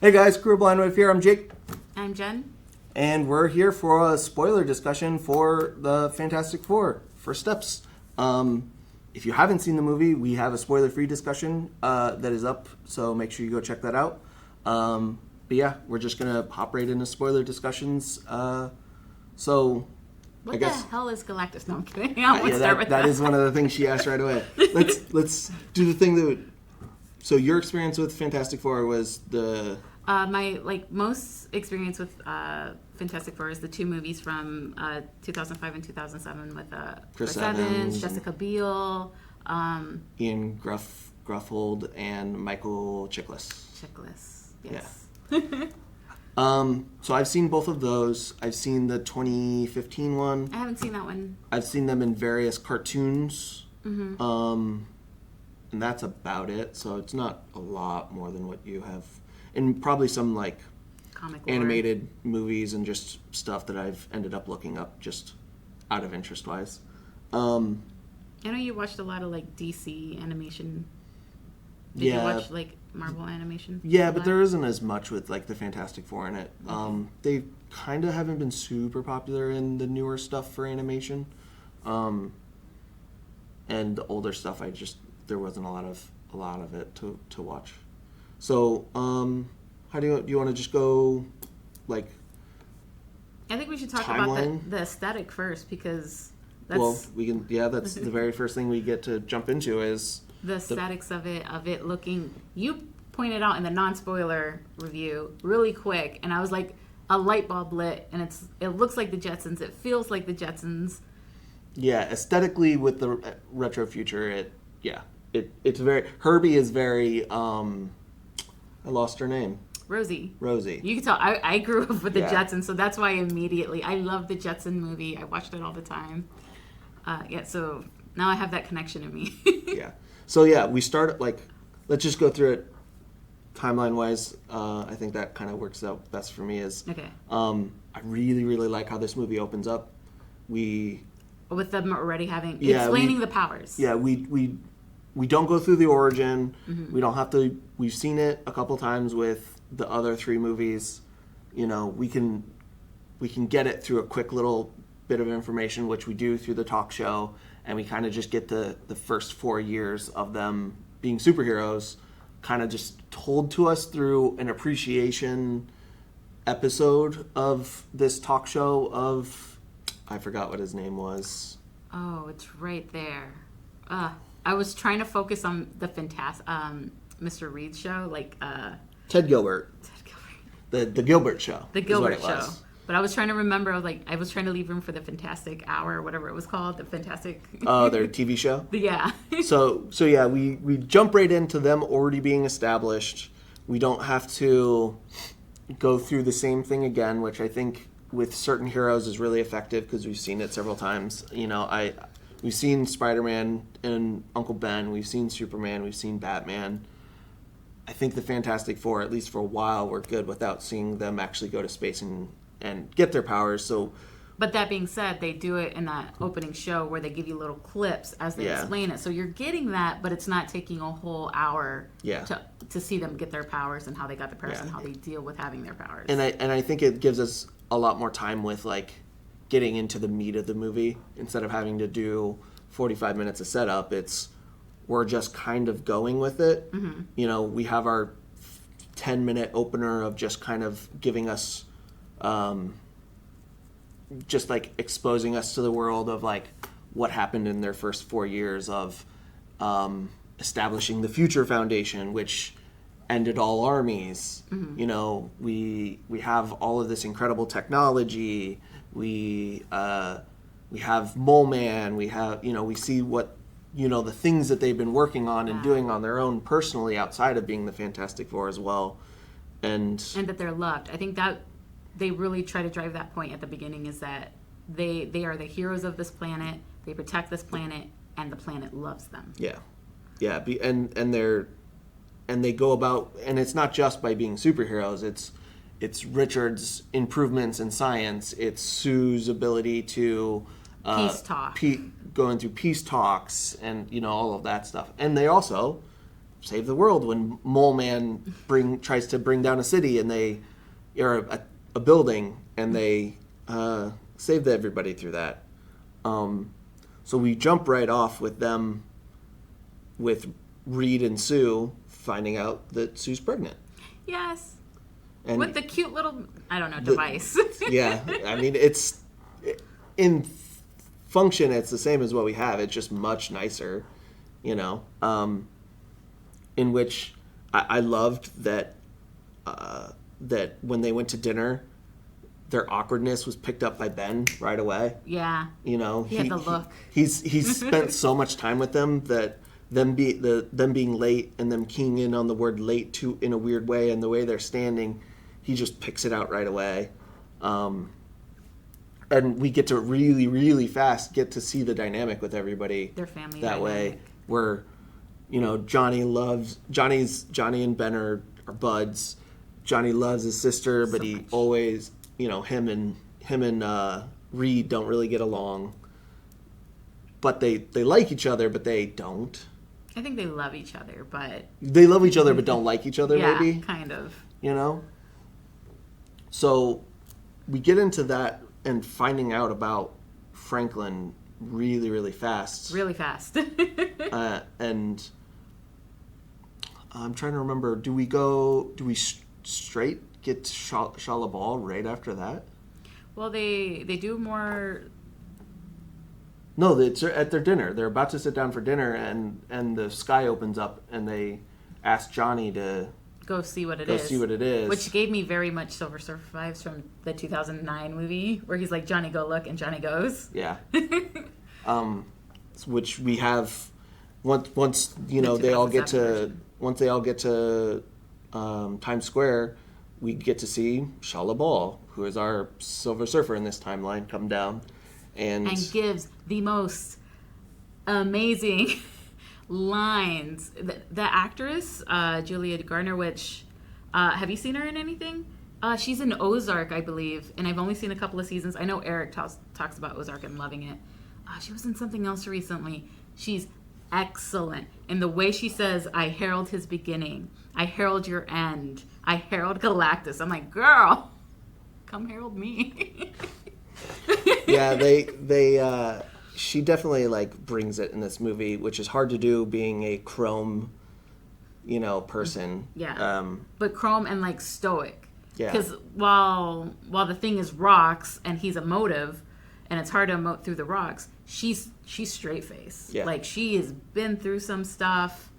Hey guys, Crew Blind Wave here. I'm Jake. I'm Jen. And we're here for a spoiler discussion for the Fantastic Four, First Steps. If you haven't seen the movie, we have a spoiler-free discussion that is up, so make sure you go check that out. But yeah, we're just going to hop right into spoiler discussions. What I guess, the hell is Galactus? No, I'm kidding. I won't start with that is one of the things she asked right away. Let's do the thing that... So your experience with Fantastic Four was the... My most experience with Fantastic Four is the two movies from 2005 and 2007 with Chris Evans, Jessica Biel, Ian Gruffold, and Michael Chiklis. Yes. Yeah. So I've seen both of those. I've seen the 2015 one. I haven't seen that one. I've seen them in various cartoons. Mm-hmm. And that's about it. So it's not a lot more than what you have. And probably some comic animated movies and just stuff that I've ended up looking up just out of interest wise. I know you watched a lot of DC animation. Did you watch Marvel animation? Yeah, but there isn't as much with the Fantastic Four in it. Okay. They kind of haven't been super popular in the newer stuff for animation. And the older stuff there wasn't a lot of it to watch. So, how do you want to just go, I think we should talk timeline? About the aesthetic first, because that's... Well, we can, that's the very first thing we get to jump into is... The aesthetics of it looking... You pointed out in the non-spoiler review really quick, and I was like, a light bulb lit, and it looks like the Jetsons, it feels like the Jetsons. Yeah, aesthetically with the retro future, it's very... H.E.R.B.I.E is very... I lost her name. Rosie. You can tell I grew up with the Jetsons, so that's why I love the Jetson movie. I watched it all the time. So now I have that connection in me. Yeah. So we start let's just go through it timeline-wise. I think that kind of works out best for me is... Okay. I really, really like how this movie opens up. With them already explaining the powers. Yeah, we don't go through the origin. Mm-hmm. We don't have to... We've seen it a couple times with the other three movies. We can get it through a quick little bit of information, which we do through the talk show, and we kind of just get the first 4 years of them being superheroes kind of just told to us through an appreciation episode of this talk show of... I forgot what his name was. Oh, it's right there. I was trying to focus on the Mr. Reed's show, Ted Gilbert. The Gilbert Show. The Gilbert Show. But I was trying to remember. I was trying to leave room for the Fantastic Hour, or whatever it was called. The Fantastic. Oh, their TV show. Yeah. So we jump right into them already being established. We don't have to go through the same thing again, which I think with certain heroes is really effective because we've seen it several times. We've seen Spider-Man and Uncle Ben. We've seen Superman. We've seen Batman. I think the Fantastic Four, at least for a while, were good without seeing them actually go to space and get their powers. So, but that being said, they do it in that opening show where they give you little clips as they explain it. So you're getting that, but it's not taking a whole hour to see them get their powers and how they got the powers and how they deal with having their powers. And I think it gives us a lot more time with getting into the meat of the movie instead of having to do 45 minutes of setup. We're just kind of going with it. Mm-hmm. We have our 10-minute opener of just kind of giving us just exposing us to the world of what happened in their first 4 years of establishing the Future Foundation, which ended all armies. Mm-hmm. We have all of this incredible technology. We have Mole Man. We have, we see what, the things that they've been working on and doing on their own personally outside of being the Fantastic Four as well. And that they're loved. I think that they really try to drive that point at the beginning is that they are the heroes of this planet. They protect this planet, and the planet loves them. Yeah. Yeah. And they go about, and it's not just by being superheroes. It's Richard's improvements in science. It's Sue's ability to peace talk. Going through peace talks and all of that stuff. And they also save the world when Mole Man tries to bring down a city and or a building, and they saved everybody through that. So we jump right off with them, with Reed and Sue finding out that Sue's pregnant. Yes. And with the cute little, device. Yeah, I mean, it's in function, it's the same as what we have. It's just much nicer, in which I loved that that when they went to dinner, their awkwardness was picked up by Ben right away. Yeah. He had the look. He's spent so much time with them that them being late and them keying in on the word late too in a weird way, and the way they're standing, he just picks it out right away. And we get to really, really fast get to see the dynamic with everybody. Their family that dynamic. way, where Johnny and Ben are buds. Johnny loves his sister, but he always, him and Reed don't really get along. But they like each other, but they don't. I think they love each other, but... They love each other, but don't like each other, yeah, maybe? kind of. So we get into that and finding out about Franklin really, really fast. Really fast. And I'm trying to remember, do we straight get to Shalla-Bal right after that? Well, they do more... No, it's at their dinner. They're about to sit down for dinner, and the sky opens up, and they ask Johnny to go see what it is. Which gave me very much Silver Surfer vibes from the 2009 movie, where he's like, Johnny, go look, and Johnny goes. Yeah. Which we have once they all get to Times Square, we get to see Shalla-Bal, who is our Silver Surfer in this timeline, come down. And gives the most amazing lines. The actress, Julia Garner, which, have you seen her in anything? She's in Ozark, I believe, and I've only seen a couple of seasons. I know Eric talks about Ozark and loving it. She was in something else recently. She's excellent. And the way she says, I herald his beginning. I herald your end. I herald Galactus. I'm like, girl, come herald me. Yeah, she definitely brings it in this movie, which is hard to do being a Chrome, person. Yeah. But Chrome and stoic. Yeah. Because while the thing is rocks and he's emotive, and it's hard to emote through the rocks, she's straight face. Yeah. She has been through some stuff,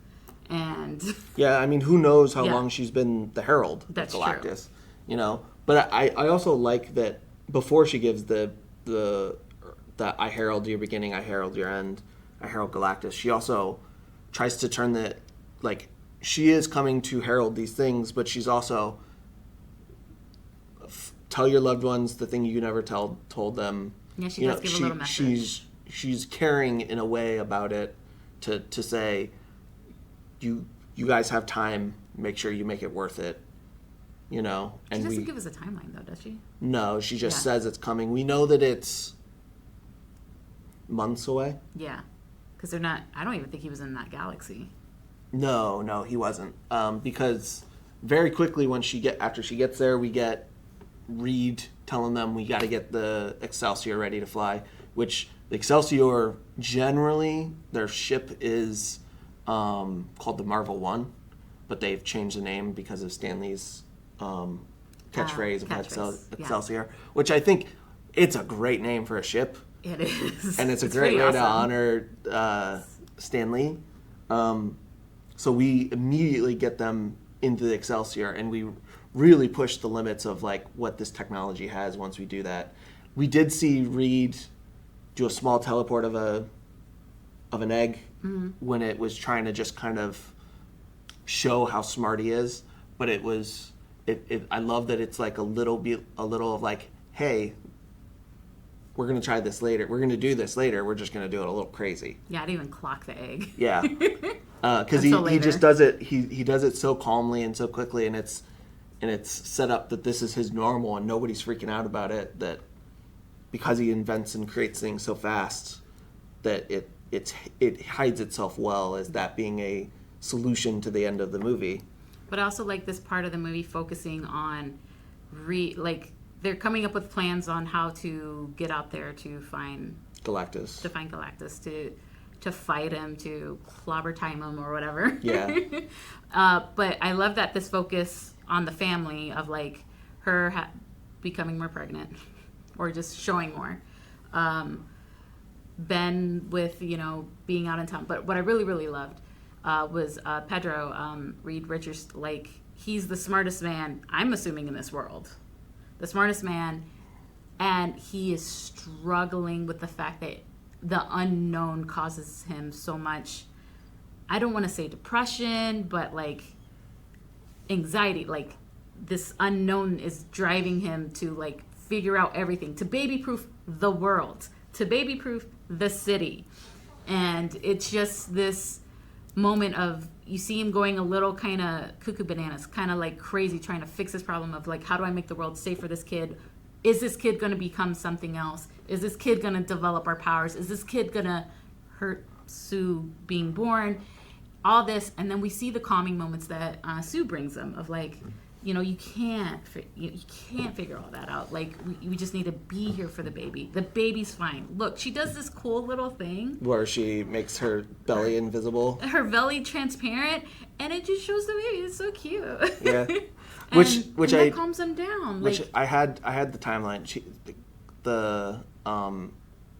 and yeah, I mean, who knows how long she's been the herald of Galactus, true. But I also like that before she gives the I herald your beginning, I herald your end, I herald Galactus, she also tries to turn she is coming to herald these things, but she's also tell your loved ones the thing you never told them. Yeah, she does give a little message. She's caring in a way about it to say, you guys have time, make sure you make it worth it. And she doesn't give us a timeline, though, does she? No, she just says it's coming. We know that it's months away. Yeah, because they're not... I don't even think he was in that galaxy. No, he wasn't. Because very quickly after she gets there, we get Reed telling them we got to get the Excelsior ready to fly, which the Excelsior, generally, their ship is called the Marvel One, but they've changed the name because of Stan Lee's catchphrase of Excelsior, which I think it's a great name for a ship. It is. And it's a great way to honor Stan Lee. So we immediately get them into the Excelsior, and we really push the limits of what this technology has once we do that. We did see Reed do a small teleport of an egg when it was trying to just kind of show how smart he is, but it was... I love that it's a little of hey, we're going to try this later. We're going to do this later. We're just going to do it a little crazy. Yeah, I didn't even clock the egg. Yeah. Because he just does it. He does it so calmly and so quickly, and it's set up that this is his normal, and nobody's freaking out about it. That because he invents and creates things so fast, that it hides itself well as that being a solution to the end of the movie. But I also like this part of the movie focusing on they're coming up with plans on how to get out there to find Galactus. To fight him, to clobber time him or whatever. Yeah. But I love that this focus on the family of like her becoming more pregnant or just showing more. Ben with, being out in town. But what I really, really loved was Pedro, Reed Richards, like he's the smartest man, I'm assuming, in this world. The smartest man. And he is struggling with the fact that the unknown causes him so much, I don't want to say depression, but like anxiety. Like this unknown is driving him to like figure out everything, to baby-proof the world, to baby-proof the city. And it's just this moment of, you see him going a little kind of cuckoo bananas, kind of like crazy, trying to fix this problem of like, how do I make the world safe for this kid? Is this kid going to become something else? Is this kid going to develop our powers? Is this kid going to hurt Sue being born? All this. And then we see the calming moments that Sue brings them of like, you can't figure all that out. Like, we just need to be here for the baby. The baby's fine. Look, she does this cool little thing. Where she makes her belly invisible. Her belly transparent. And it just shows the baby. It's so cute. Yeah. Which that calms them down. Which I had the timeline.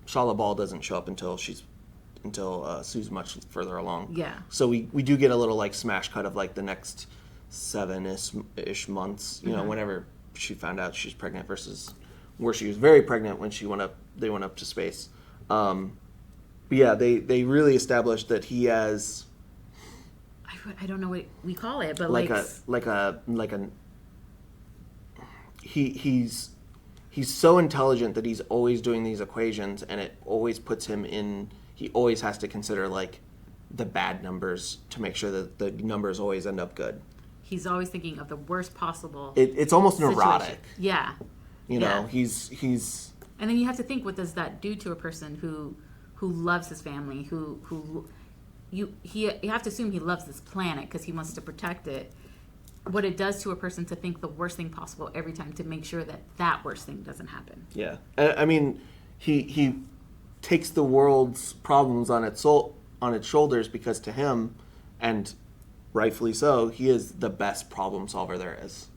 Shalla-Bal doesn't show up until Sue's much further along. Yeah. So we do get a little like smash cut of like the next 7-ish months. Whenever she found out she's pregnant versus where she was very pregnant when they went up to space. But yeah, they really established that he has. I don't know what we call it, but he's so intelligent that he's always doing these equations, and it always puts him in. He always has to consider like the bad numbers to make sure that the numbers always end up good. He's always thinking of the worst possible. It's almost situation. Neurotic. Yeah. He's. And then you have to think, what does that do to a person who loves his family, you have to assume he loves this planet because he wants to protect it. What it does to a person to think the worst thing possible every time to make sure that worst thing doesn't happen. Yeah, I mean, he takes the world's problems on its shoulders because to him, and rightfully so, he is the best problem solver there is.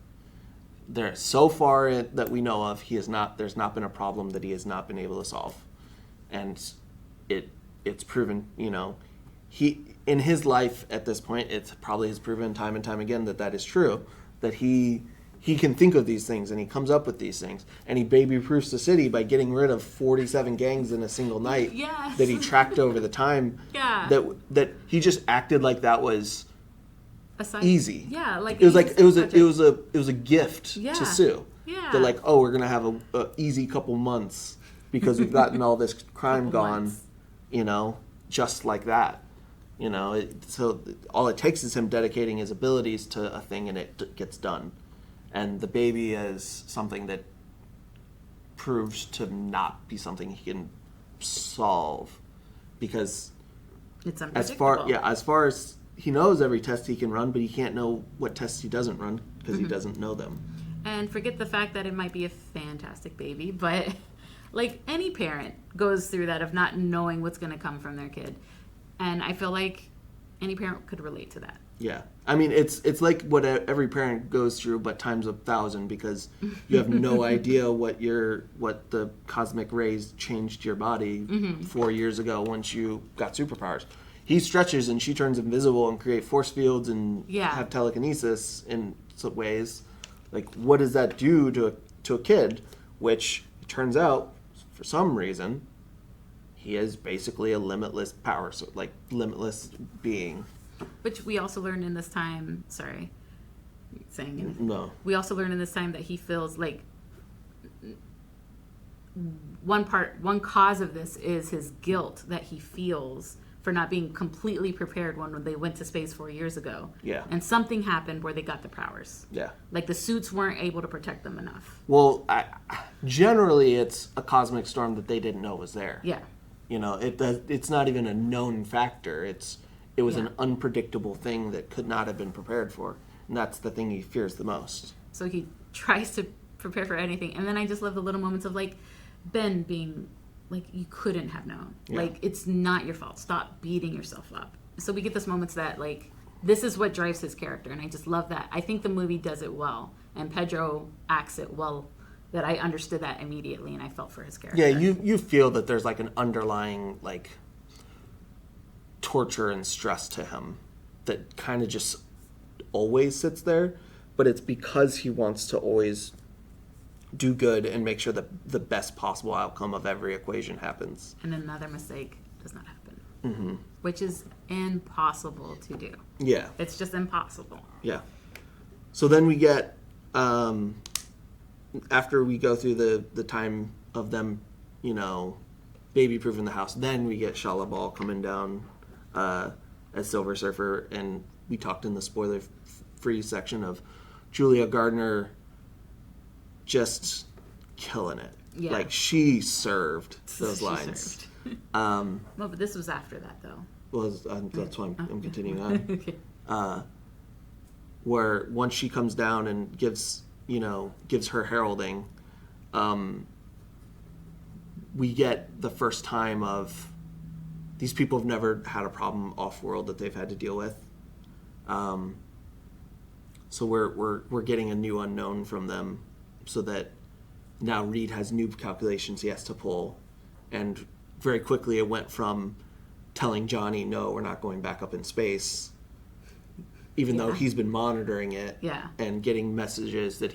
There, so far that we know of, there's not been a problem that he has not been able to solve, and it's proven. He in his life at this point, it probably has proven time and time again that is true. That he can think of these things and he comes up with these things, and he baby-proofs the city by getting rid of 47 gangs in a single night. Yes. That he tracked over the time. Yeah. That he just acted like that was easy. Yeah, like it was a gift to Sue. Yeah. They're like, oh, we're gonna have a easy couple months because we've gotten all this crime gone, just like that. So all it takes is him dedicating his abilities to a thing, and it gets done. And the baby is something that proves to not be something he can solve, because it's unpredictable. as far as he knows every test he can run, but he can't know what tests he doesn't run because he doesn't know them. And forget the fact that it might be a fantastic baby, but like any parent goes through that of not knowing what's going to come from their kid. And I feel like any parent could relate to that. Yeah. I mean, it's like what every parent goes through, but times 1,000, because you have no idea what the cosmic rays changed your body 4 years ago once you got superpowers. He stretches and she turns invisible and create force fields and have telekinesis in some ways. Like, what does that do to a kid? Which, it turns out, for some reason, he is basically a limitless power, so like limitless being. Which we also learned in this time. Sorry, saying it. No. We also learned in this time that he feels like one cause of this is his guilt that he feels for not being completely prepared when they went to space 4 years ago. Yeah. And something happened where they got the powers. Yeah. Like the suits weren't able to protect them enough. Well, generally it's a cosmic storm that they didn't know was there. Yeah. It's not even a known factor. It's It was an unpredictable thing that could not have been prepared for. And that's the thing he fears the most. So he tries to prepare for anything. And then I just love the little moments of, like, Ben being, like, you couldn't have known. Yeah. Like, it's not your fault. Stop beating yourself up. So we get those moments that, like, this is what drives his character. And I just love that. I think the movie does it well. And Pedro acts it well, that I understood that immediately and I felt for his character. Yeah, you feel that there's, like, an underlying, like, torture and stress to him that kind of just always sits there, but it's because he wants to always do good and make sure that the best possible outcome of every equation happens. And another mistake does not happen, which is impossible to do. Yeah. It's just impossible. Yeah. So then we get, after we go through the time of them, you know, baby-proofing the house, then we get Shalla-Bal coming down as Silver Surfer, and we talked in the spoiler-free section of Julia Gardner just killing it. Yeah. Like, she served those lines. Well, but this was after that, though. Well, that's why I'm continuing on. Okay. Where once she comes down and gives her heralding, we get the first time of these people have never had a problem off-world that they've had to deal with. So we're getting a new unknown from them, so that now Reed has new calculations he has to pull, and very quickly it went from telling Johnny, no, we're not going back up in space, even though he's been monitoring it and getting messages that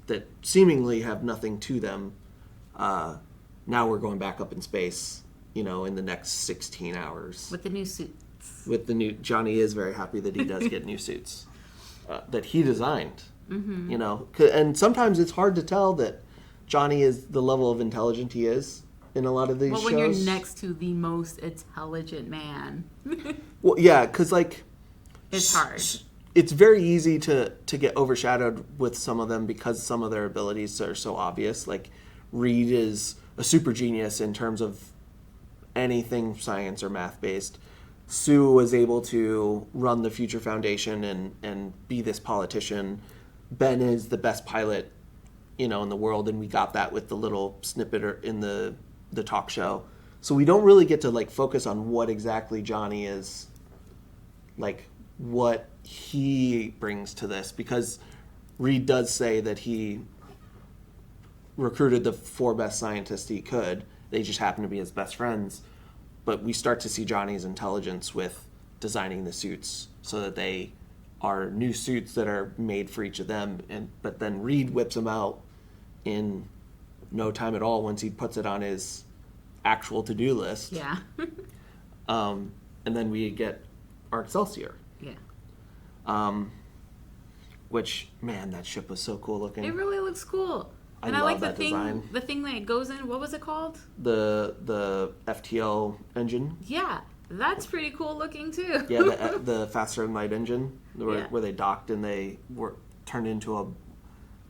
that seemingly have nothing to them. Now we're going back up in space, in the next 16 hours. With the new suits. Johnny is very happy that he does get new suits that he designed. And sometimes it's hard to tell that Johnny is the level of intelligent he is in a lot of these shows. Well, when you're next to the most intelligent man. Well, yeah, because, like, it's hard. It's very easy to get overshadowed with some of them because some of their abilities are so obvious. Like, Reed is a super genius in terms of anything science or math-based. Sue was able to run the Future Foundation and be this politician. Ben is the best pilot, in the world, and we got that with the little snippet in the talk show. So we don't really get to, like, focus on what exactly Johnny is, like, what he brings to this, because Reed does say that he recruited the 4 best scientists he could. They just happen to be his best friends. But we start to see Johnny's intelligence with designing the suits so that they are new suits that are made for each of them. But then Reed whips them out in no time at all once he puts it on his actual to-do list. Yeah. And then we get our Excelsior. Yeah. Which, man, that ship was so cool looking. It really looks cool. And I like the thing that it goes in. What was it called? The FTL engine. Yeah, that's pretty cool looking too. Yeah, the faster than light engine, where they docked and they were turned into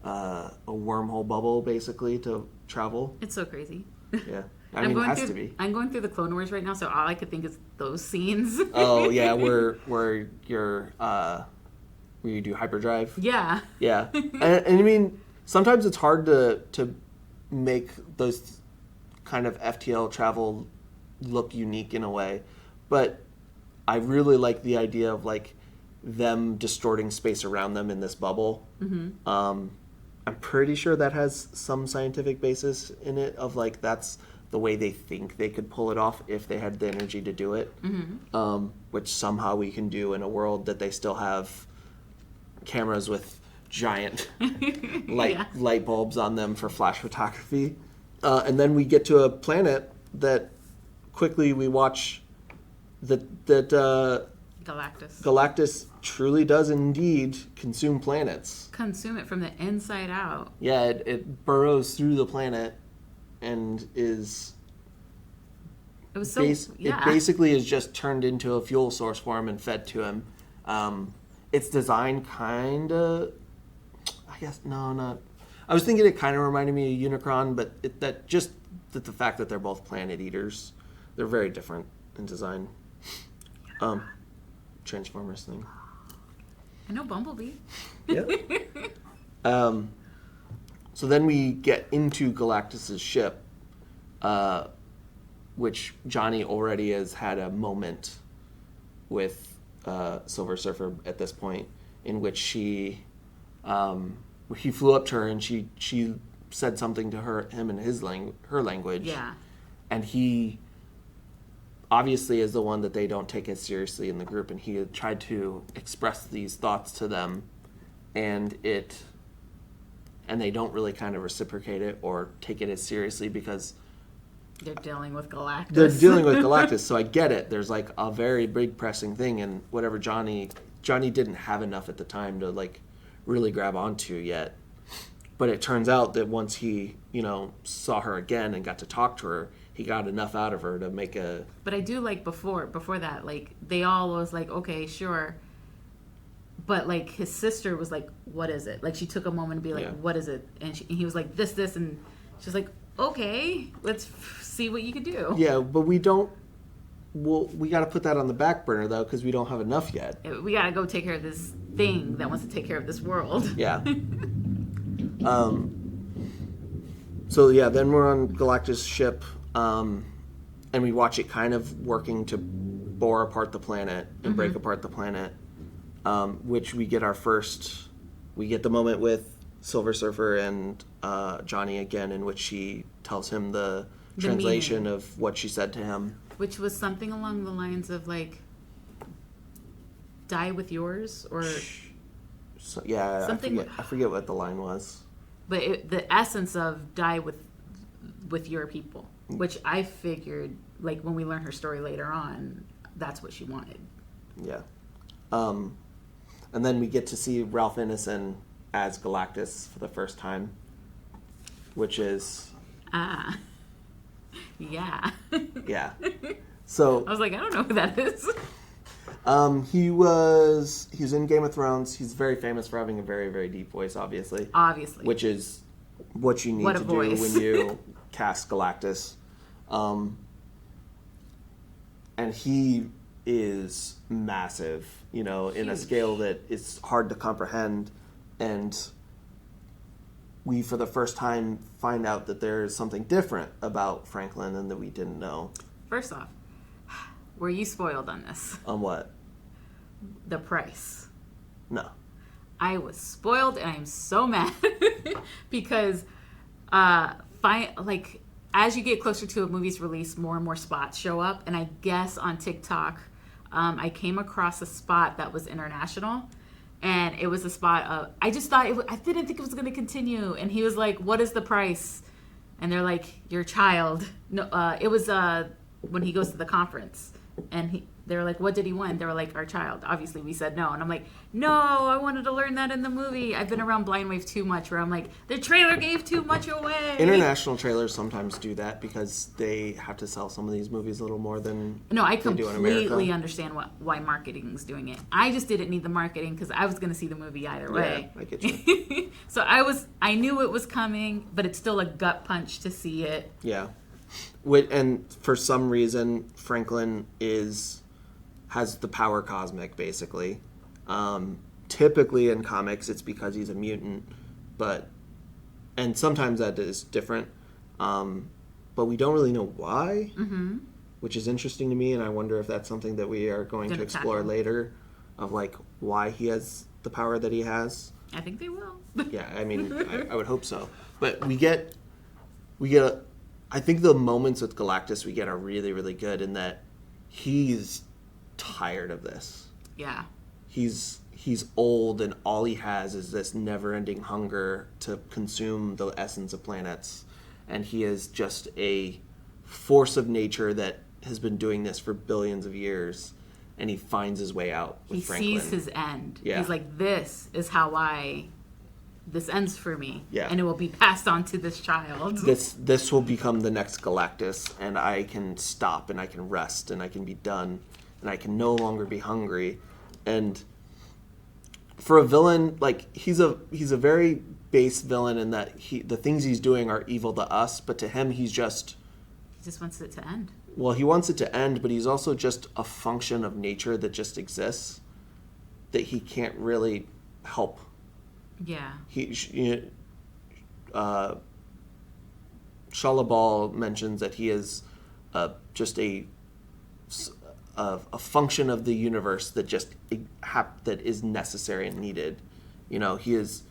a wormhole bubble basically to travel. It's so crazy. Yeah, I mean, it has to be. I'm going through the Clone Wars right now, so all I could think is those scenes. Oh yeah, where you're where you do hyperdrive. Yeah. Yeah, and I mean, sometimes it's hard to make those kind of FTL travel look unique in a way, but I really like the idea of, like, them distorting space around them in this bubble. I'm pretty sure that has some scientific basis in it, of, like, that's the way they think they could pull it off if they had the energy to do it, which somehow we can do in a world that they still have cameras with giant light bulbs on them for flash photography. And then we get to a planet that quickly we watch that Galactus truly does indeed consume planets. Consume it from the inside out. Yeah, it burrows through the planet and is... It was so... It basically is just turned into a fuel source for him and fed to him. Its design kind of... I guess, no, not... I was thinking it kind of reminded me of Unicron, but the fact that they're both planet eaters, they're very different in design. Transformers thing. I know Bumblebee. Yeah. So then we get into Galactus's ship, which Johnny already has had a moment with Silver Surfer at this point, in which he flew up to her and she said something to him in her language. Yeah. And he obviously is the one that they don't take as seriously in the group, and he had tried to express these thoughts to them, and they don't really kind of reciprocate it or take it as seriously because they're dealing with Galactus. They're dealing with Galactus, so I get it. There's like a very big pressing thing, and whatever Johnny didn't have enough at the time to like really grab onto yet. But it turns out that once he, saw her again and got to talk to her, he got enough out of her to make a... But I do like before that, like, they all was like, okay, sure. But, like, his sister was like, what is it? Like, she took a moment to be like, what is it? And he was like, this, and she's like, okay, let's see what you can do. Yeah, but we don't... Well, we got to put that on the back burner, though, because we don't have enough yet. We got to go take care of this thing that wants to take care of this world. Yeah. So, yeah, then we're on Galactus' ship, and we watch it kind of working to bore apart the planet and break apart the planet, which we get the moment with Silver Surfer and Johnny again, in which she tells him the translation meaning of what she said to him. Which was something along the lines of, like, die with yours, or... So, yeah, something... I forget what the line was. But the essence of die with your people, which I figured, like, when we learn her story later on, that's what she wanted. Yeah. And then we get to see Ralph Ineson as Galactus for the first time, which is... Yeah. Yeah. So I was like, I don't know who that is. He was in Game of Thrones. He's very famous for having a very, very deep voice, obviously. Which is what you need to do when you cast Galactus. And he is massive, in a scale that is hard to comprehend. And we, for the first time, find out that there's something different about Franklin and that we didn't know. First off, were you spoiled on this? On what? The price. No. I was spoiled, and I'm so mad because, as you get closer to a movie's release, more and more spots show up. And I guess on TikTok, I came across a spot that was international. And it was a spot of, I just thought, I didn't think it was going to continue. And he was like, what is the price? And they're like, your child. No, it was when he goes to the conference. And they were like, what did he win? They were like, our child. Obviously, we said no. And I'm like, no, I wanted to learn that in the movie. I've been around Blind Wave too much where I'm like, the trailer gave too much away. International trailers sometimes do that because they have to sell some of these movies a little more than No, I they do in completely America. understand why marketing's doing it. I just didn't need the marketing because I was going to see the movie either way. Yeah, I get you. So I knew it was coming, but it's still a gut punch to see it. Yeah. And for some reason, Franklin has the power cosmic, basically. Typically in comics, it's because he's a mutant, and sometimes that is different. But we don't really know why, which is interesting to me, and I wonder if that's something that we are going to explore later, of like why he has the power that he has. I think they will. Yeah, I mean, I would hope so. But we get I think the moments with Galactus we get are really, really good in that he's tired of this. Yeah. He's old, and all he has is this never-ending hunger to consume the essence of planets. And he is just a force of nature that has been doing this for billions of years. And he finds his way out with Franklin. He sees his end. Yeah. He's like, this is how this ends for me. Yeah. And it will be passed on to this child. This will become the next Galactus, and I can stop, and I can rest, and I can be done, and I can no longer be hungry. And for a villain, like, he's a very base villain in that the things he's doing are evil to us, but to him he just wants it to end. well, he wants it to end, but he's also just a function of nature that just exists that he can't really help. Yeah. Shalla-Bal mentions that he is just a function of the universe that just that is necessary and needed. He's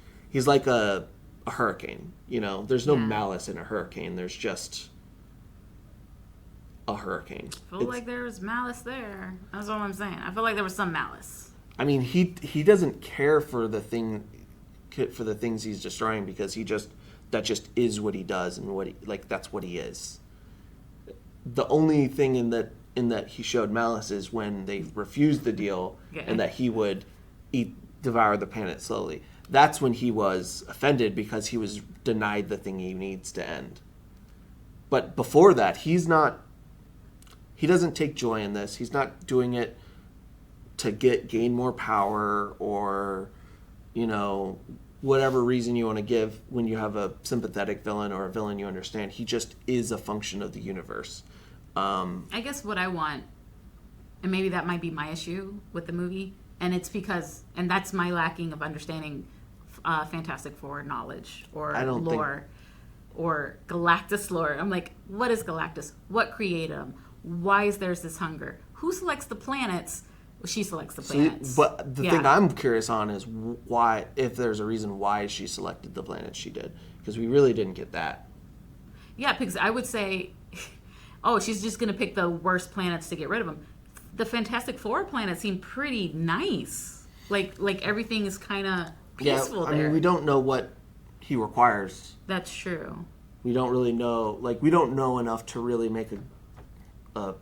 like a hurricane. There's no malice in a hurricane. There's just a hurricane. I feel like there was malice there. That's all I'm saying. I feel like there was some malice. I mean, he doesn't care for the things he's destroying because that just is what he does and that's what he is. The only thing in that he showed malice is when they refused the deal and that he would devour the planet slowly. That's when he was offended because he was denied the thing he needs to end. But before that, he doesn't take joy in this. He's not doing it to gain more power or, whatever reason you want to give when you have a sympathetic villain or a villain you understand. He just is a function of the universe. I guess what I want, and maybe that might be my issue with the movie, and it's because, and that's my lacking of understanding Fantastic Four knowledge or lore or Galactus lore. I'm like, what is Galactus? What created him? Why is there this hunger? Who selects the planets? Well, she selects the planets. But the thing I'm curious on is why, if there's a reason why she selected the planets she did, because we really didn't get that. Yeah, because I would say, she's just going to pick the worst planets to get rid of them. The Fantastic Four planets seem pretty nice. Like everything is kind of peaceful there. I mean, we don't know what he requires. That's true. We don't really know. We don't know enough to really make a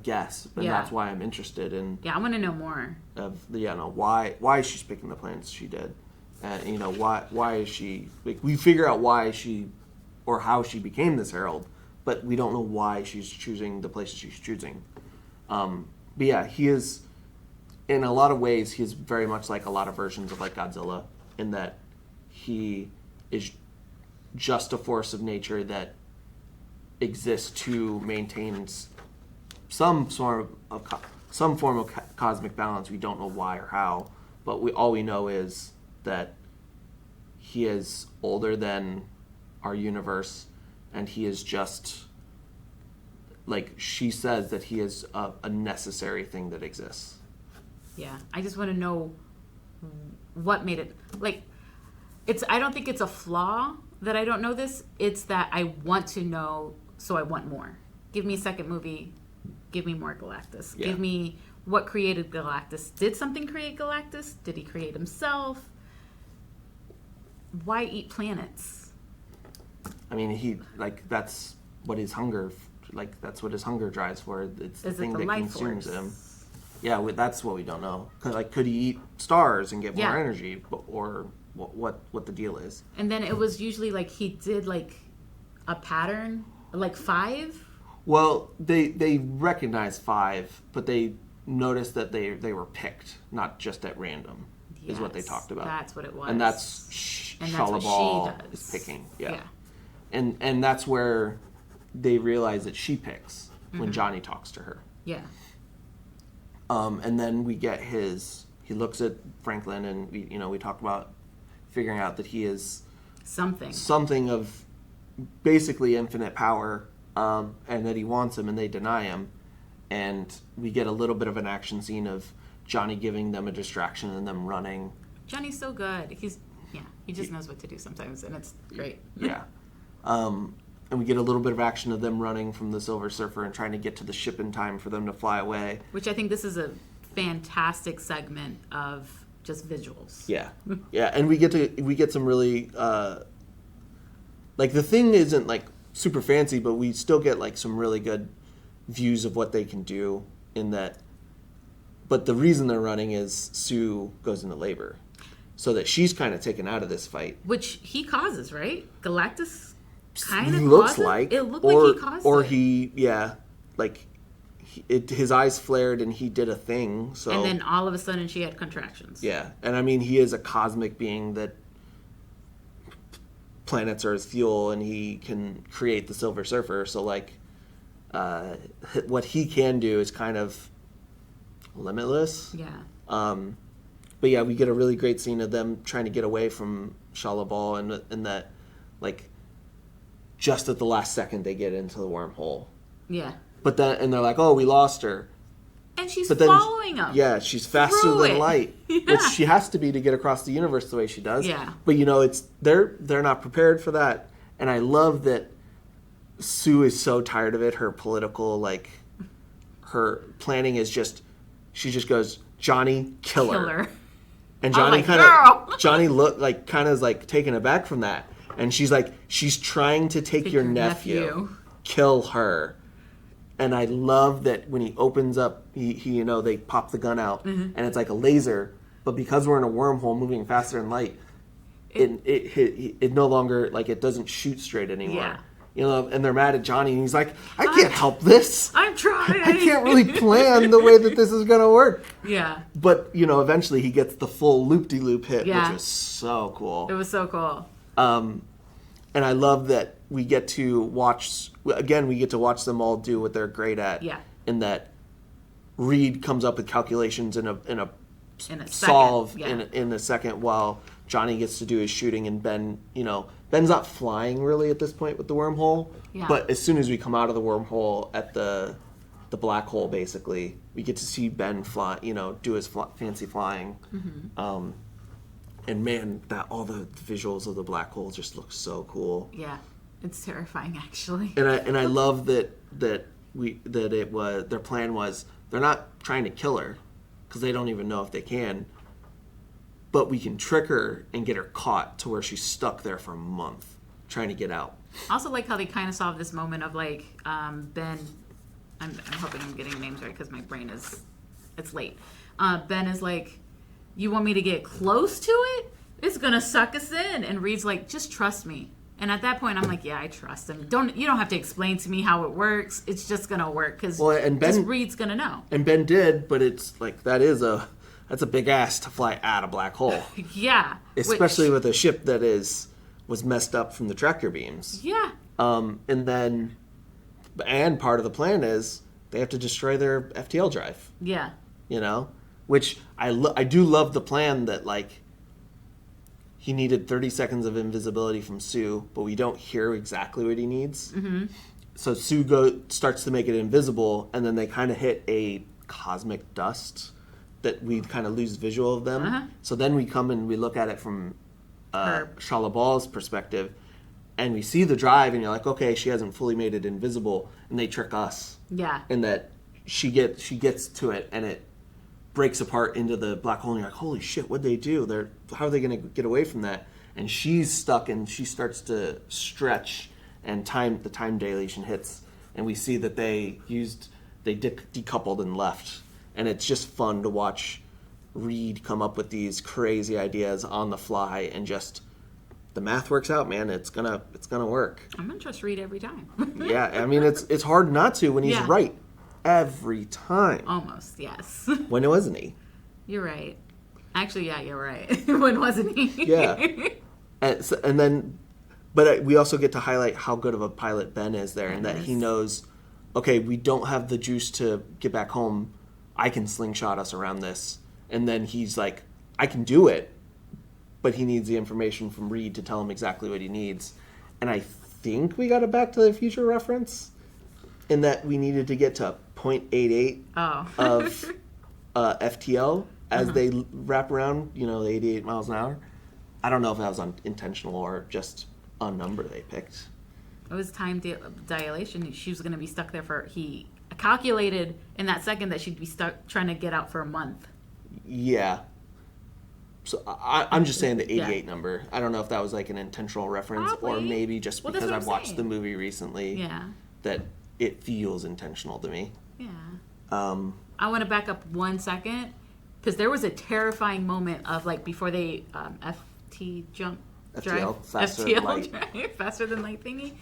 guess, and that's why I'm interested in. Yeah, I want to know more. Why she's picking the plans she did, and why is she? We figure out why she, or how she became this herald, but we don't know why she's choosing the places she's choosing. But yeah, he is, in a lot of ways, he is very much like a lot of versions of Godzilla, in that he is just a force of nature that exists to maintain some form of cosmic balance. We don't know why or how, but all we know is that he is older than our universe, and he is just, she says that he is a necessary thing that exists. Yeah, I just want to know what made it, I don't think it's a flaw that I don't know this. It's that I want to know, so I want more. Give me a second movie. Give me more Galactus. Yeah. Give me what created Galactus. Did something create Galactus? Did he create himself? Why eat planets? I mean, that's what his hunger, that's what his hunger drives for. It's the thing that consumes him. Yeah, that's what we don't know. Could he eat stars and get more energy, or what the deal is? And then it was usually he did a pattern, 5. Well, they recognize 5, but they noticed that they were picked, not just at random, is what they talked about. That's what it was. And that's Shalla-Bal is picking. Yeah. And that's where they realize that she picks when Johnny talks to her. Yeah. And then we get he looks at Franklin, and we talked about figuring out that he is something of basically infinite power. And that he wants him, and they deny him, and we get a little bit of an action scene of Johnny giving them a distraction and them running. Johnny's so good. He just knows what to do sometimes, and it's great. Yeah. And we get a little bit of action of them running from the Silver Surfer and trying to get to the ship in time for them to fly away. Which I think this is a fantastic segment of just visuals. Yeah. Yeah, and we get some really the thing isn't super fancy, but we still get some really good views of what they can do in that. But the reason they're running is Sue goes into labor, so that she's kind of taken out of this fight, which he causes, right? Galactus kind of looks causes? like it looked like he caused or it. His eyes flared and he did a thing. So and then all of a sudden she had contractions. Yeah, and I mean he is a cosmic being that. Planets are his fuel, and he can create the Silver Surfer. So what he can do is kind of limitless. Yeah. But yeah, we get a really great scene of them trying to get away from Shalla-Bal, and that, like, just at the last second they get into the wormhole. Yeah. But then, and they're like, oh, we lost her. And she's following them. Yeah, she's faster than light, which she has to be to get across the universe the way she does. Yeah. But they're not prepared for that, and I love that Sue is so tired of it. Her political, like, her planning is just, she just goes, Johnny, kill her. And Johnny Johnny looked like kind of like taken aback from that, and she's like, she's trying to take your nephew, kill her. And I love that when he opens up, he they pop the gun out, and it's like a laser, but because we're in a wormhole moving faster than light, it no longer, like, it doesn't shoot straight anymore. Yeah. And they're mad at Johnny, and he's like, I can't help this. I'm trying. I can't really plan the way that this is going to work. Yeah. But, eventually he gets the full loop-de-loop hit, which is so cool. It was so cool. And I love that we get to watch them all do what they're great at. Yeah. In that Reed comes up with calculations in a solve in a second, while Johnny gets to do his shooting, and Ben's not flying really at this point with the wormhole. Yeah. But as soon as we come out of the wormhole at the black hole, basically, we get to see Ben fly, do his fancy flying. Mm-hmm. And man, all the visuals of the black hole just look so cool. Yeah, it's terrifying, actually. And I love that their plan was, they're not trying to kill her because they don't even know if they can, but we can trick her and get her caught to where she's stuck there for a month trying to get out. I also like how they kind of solve this moment of, like, Ben. I'm hoping I'm getting names right because my brain it's late. Ben is like, you want me to get close to it? It's gonna suck us in. And Reed's like, just trust me. And at that point, I'm like, yeah, I trust him. You don't have to explain to me how it works. It's just gonna work because Reed's gonna know. And Ben did, but it's like that's a big ass to fly at a black hole. Yeah, especially with a ship that was messed up from the tractor beams. Yeah. And part of the plan is they have to destroy their FTL drive. Yeah. Which I do love the plan that, like, he needed 30 seconds of invisibility from Sue, but we don't hear exactly what he needs. Mm-hmm. So Sue starts to make it invisible, and then they kind of hit a cosmic dust that we kind of lose visual of them. Uh-huh. So then we come and we look at it from Shalla-Bal's perspective, and we see the drive, and you're like, okay, she hasn't fully made it invisible, and they trick us. Yeah. And that she gets to it, and it breaks apart into the black hole, and you're like, holy shit, what'd they do? How are they going to get away from that? And she's stuck, and she starts to stretch, and the time dilation hits, and we see that they decoupled and left. And it's just fun to watch Reed come up with these crazy ideas on the fly, and just the math works out, man. It's gonna work. I'm gonna trust Reed every time. Yeah, I mean, it's hard not to when he's right every time. Almost, yes. When wasn't he? You're right. Actually, yeah, you're right. When wasn't he? Yeah. And then, but we also get to highlight how good of a pilot Ben is there, and that he knows, okay, we don't have the juice to get back home. I can slingshot us around this. And then he's like, I can do it, but he needs the information from Reed to tell him exactly what he needs. And I think we got a Back to the Future reference in that we needed to get to 0.88 of FTL as they wrap around, the 88 miles an hour. I don't know if that was intentional or just a number they picked. It was time dilation. She was going to be stuck there he calculated in that second that she'd be stuck trying to get out for a month. Yeah. So I'm just saying the 88 number. I don't know if that was like an intentional reference or maybe just because I've watched the movie recently that it feels intentional to me. Yeah. I want to back up 1 second because there was a terrifying moment of, like, before they FTL, faster than light thingy.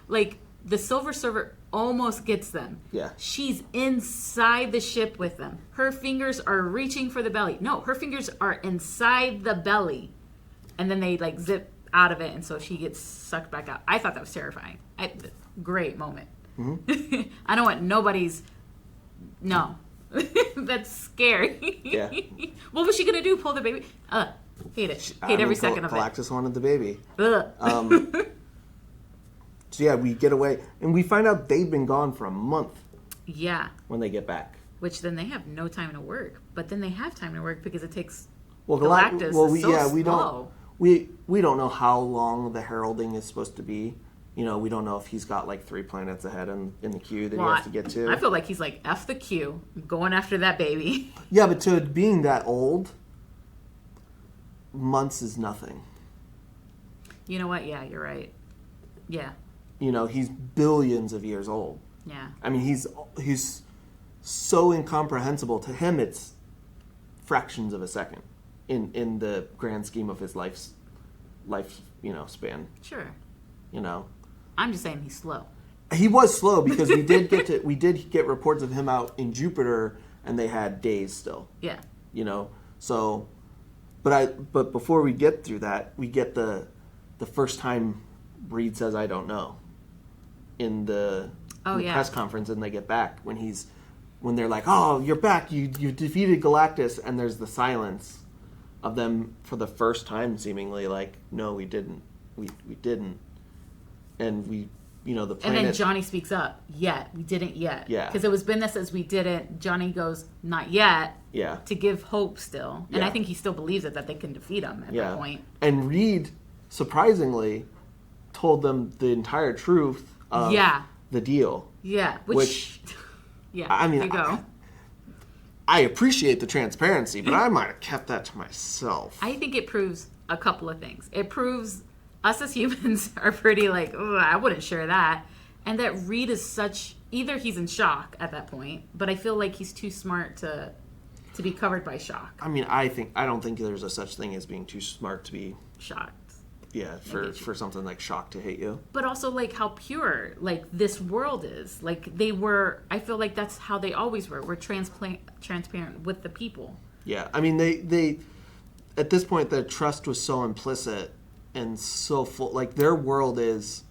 Like, the Silver Surfer almost gets them. Yeah. She's inside the ship with them. Her fingers are reaching for the belly. No, her fingers are inside the belly. And then they, like, zip out of it, and so she gets sucked back out. I thought that was terrifying. Great moment. Mm-hmm. I don't want nobody's... No. That's scary. Yeah. What was she going to do? Pull the baby? Hate it. Hate every second of it. Galactus wanted the baby. Ugh. So yeah, we get away, and we find out they've been gone for a month. Yeah. When they get back. Which then they have no time to work, but then they have time to work because it takes Galactus. is so slow. We don't know how long the heralding is supposed to be. You know, we don't know if he's got like 3 planets ahead in the queue that he has to get to. I feel like he's like, F the queue, I'm going after that baby. Yeah, but to being that old, months is nothing. You know what? Yeah, you're right. Yeah. You know, he's billions of years old. Yeah. I mean, he's so incomprehensible. To him, it's fractions of a second in the grand scheme of his life, span. Sure. You know. I'm just saying he's slow. He was slow because we did get reports of him out in Jupiter, and they had days still. Yeah. You know. So, but before we get through that, we get the first time Reed says, "I don't know," in the press conference, and they get back when they're like, "Oh, you're back! You defeated Galactus," and there's the silence of them for the first time, seemingly like, "No, we didn't. We didn't." And the planet. And then Johnny speaks up. We didn't yet. Yeah. Because it was Ben that says we didn't. Johnny goes, not yet. Yeah. To give hope still, and I think he still believes that they can defeat him at that point. And Reed, surprisingly, told them the entire truth of the deal. Yeah, which I mean, you go. I appreciate the transparency, but I might have kept that to myself. I think it proves a couple of things. It proves us as humans are pretty like, I wouldn't share that. And that Reed is either he's in shock at that point, but I feel like he's too smart to be covered by shock. I mean, I don't think there's a such thing as being too smart to be shocked. Yeah, for something like shock to hate you. But also like how pure like this world is. Like I feel like that's how they always were. We're transparent with the people. Yeah. I mean, they at this point the trust was so implicit and so full. Like their world it's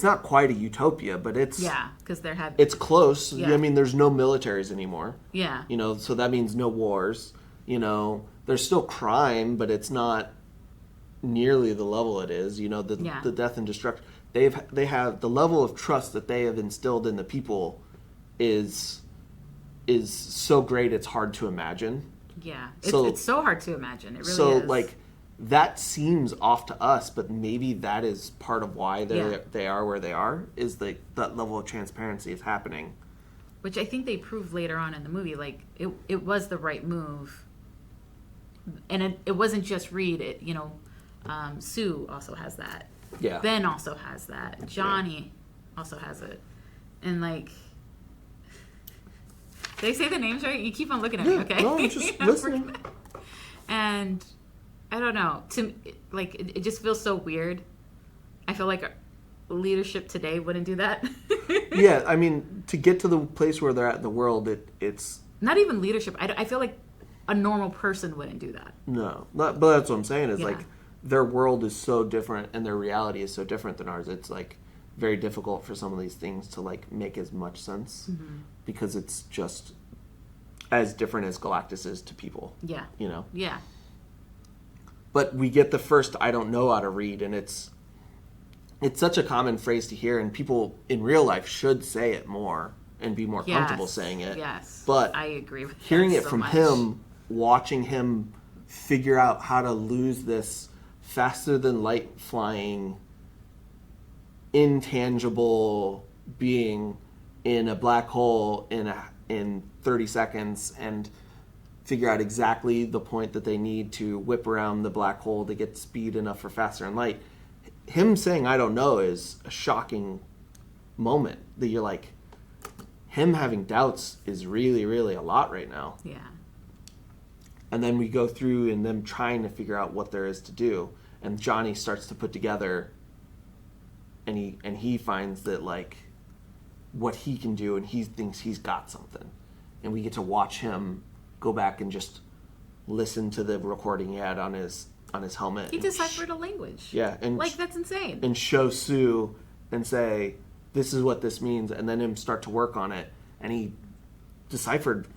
not quite a utopia, but it's because it's close. Yeah. I mean, there's no militaries anymore. Yeah. You know, so that means no wars. You know, there's still crime, but it's not nearly the level it is. You know, the death and destruction. They have the level of trust that they have instilled in the people is so great it's hard to imagine. Yeah, it's so hard to imagine. It really is. So like that seems off to us, but maybe that is part of why they are where they are, is that level of transparency is happening. Which I think they proved later on in the movie, like it was the right move. And it wasn't just Reed, Sue also has that. Yeah. Ben also has that. Johnny also has it. And like, did I say the names right? You keep on looking at me, okay? No, I'm just listening. And I don't know. It just feels so weird. I feel like leadership today wouldn't do that. Yeah, I mean, to get to the place where they're at in the world, it's not even leadership. I feel like a normal person wouldn't do that. No, but that's what I'm saying is like their world is so different and their reality is so different than ours. It's like very difficult for some of these things to like make as much sense because it's just as different as Galactus is to people. Yeah. You know? Yeah. But we get the first I don't know out of Reed, and it's such a common phrase to hear, and people in real life should say it more and be more comfortable saying it. Yes. But I agree with hearing that it so from much. him, watching him figure out how to lose this faster than light flying intangible being in a black hole in 30 seconds and figure out exactly the point that they need to whip around the black hole to get speed enough for faster than light. Him saying I don't know is a shocking moment that you're like, him having doubts is really, really a lot right now. Yeah. And then we go through and them trying to figure out what there is to do. And Johnny starts to put together and he finds that like what he can do, and he thinks he's got something. And we get to watch him go back and just listen to the recording he had on his helmet. He deciphered a language. Yeah, and like that's insane. And show Sue and say, this is what this means, and then him start to work on it, and he deciphered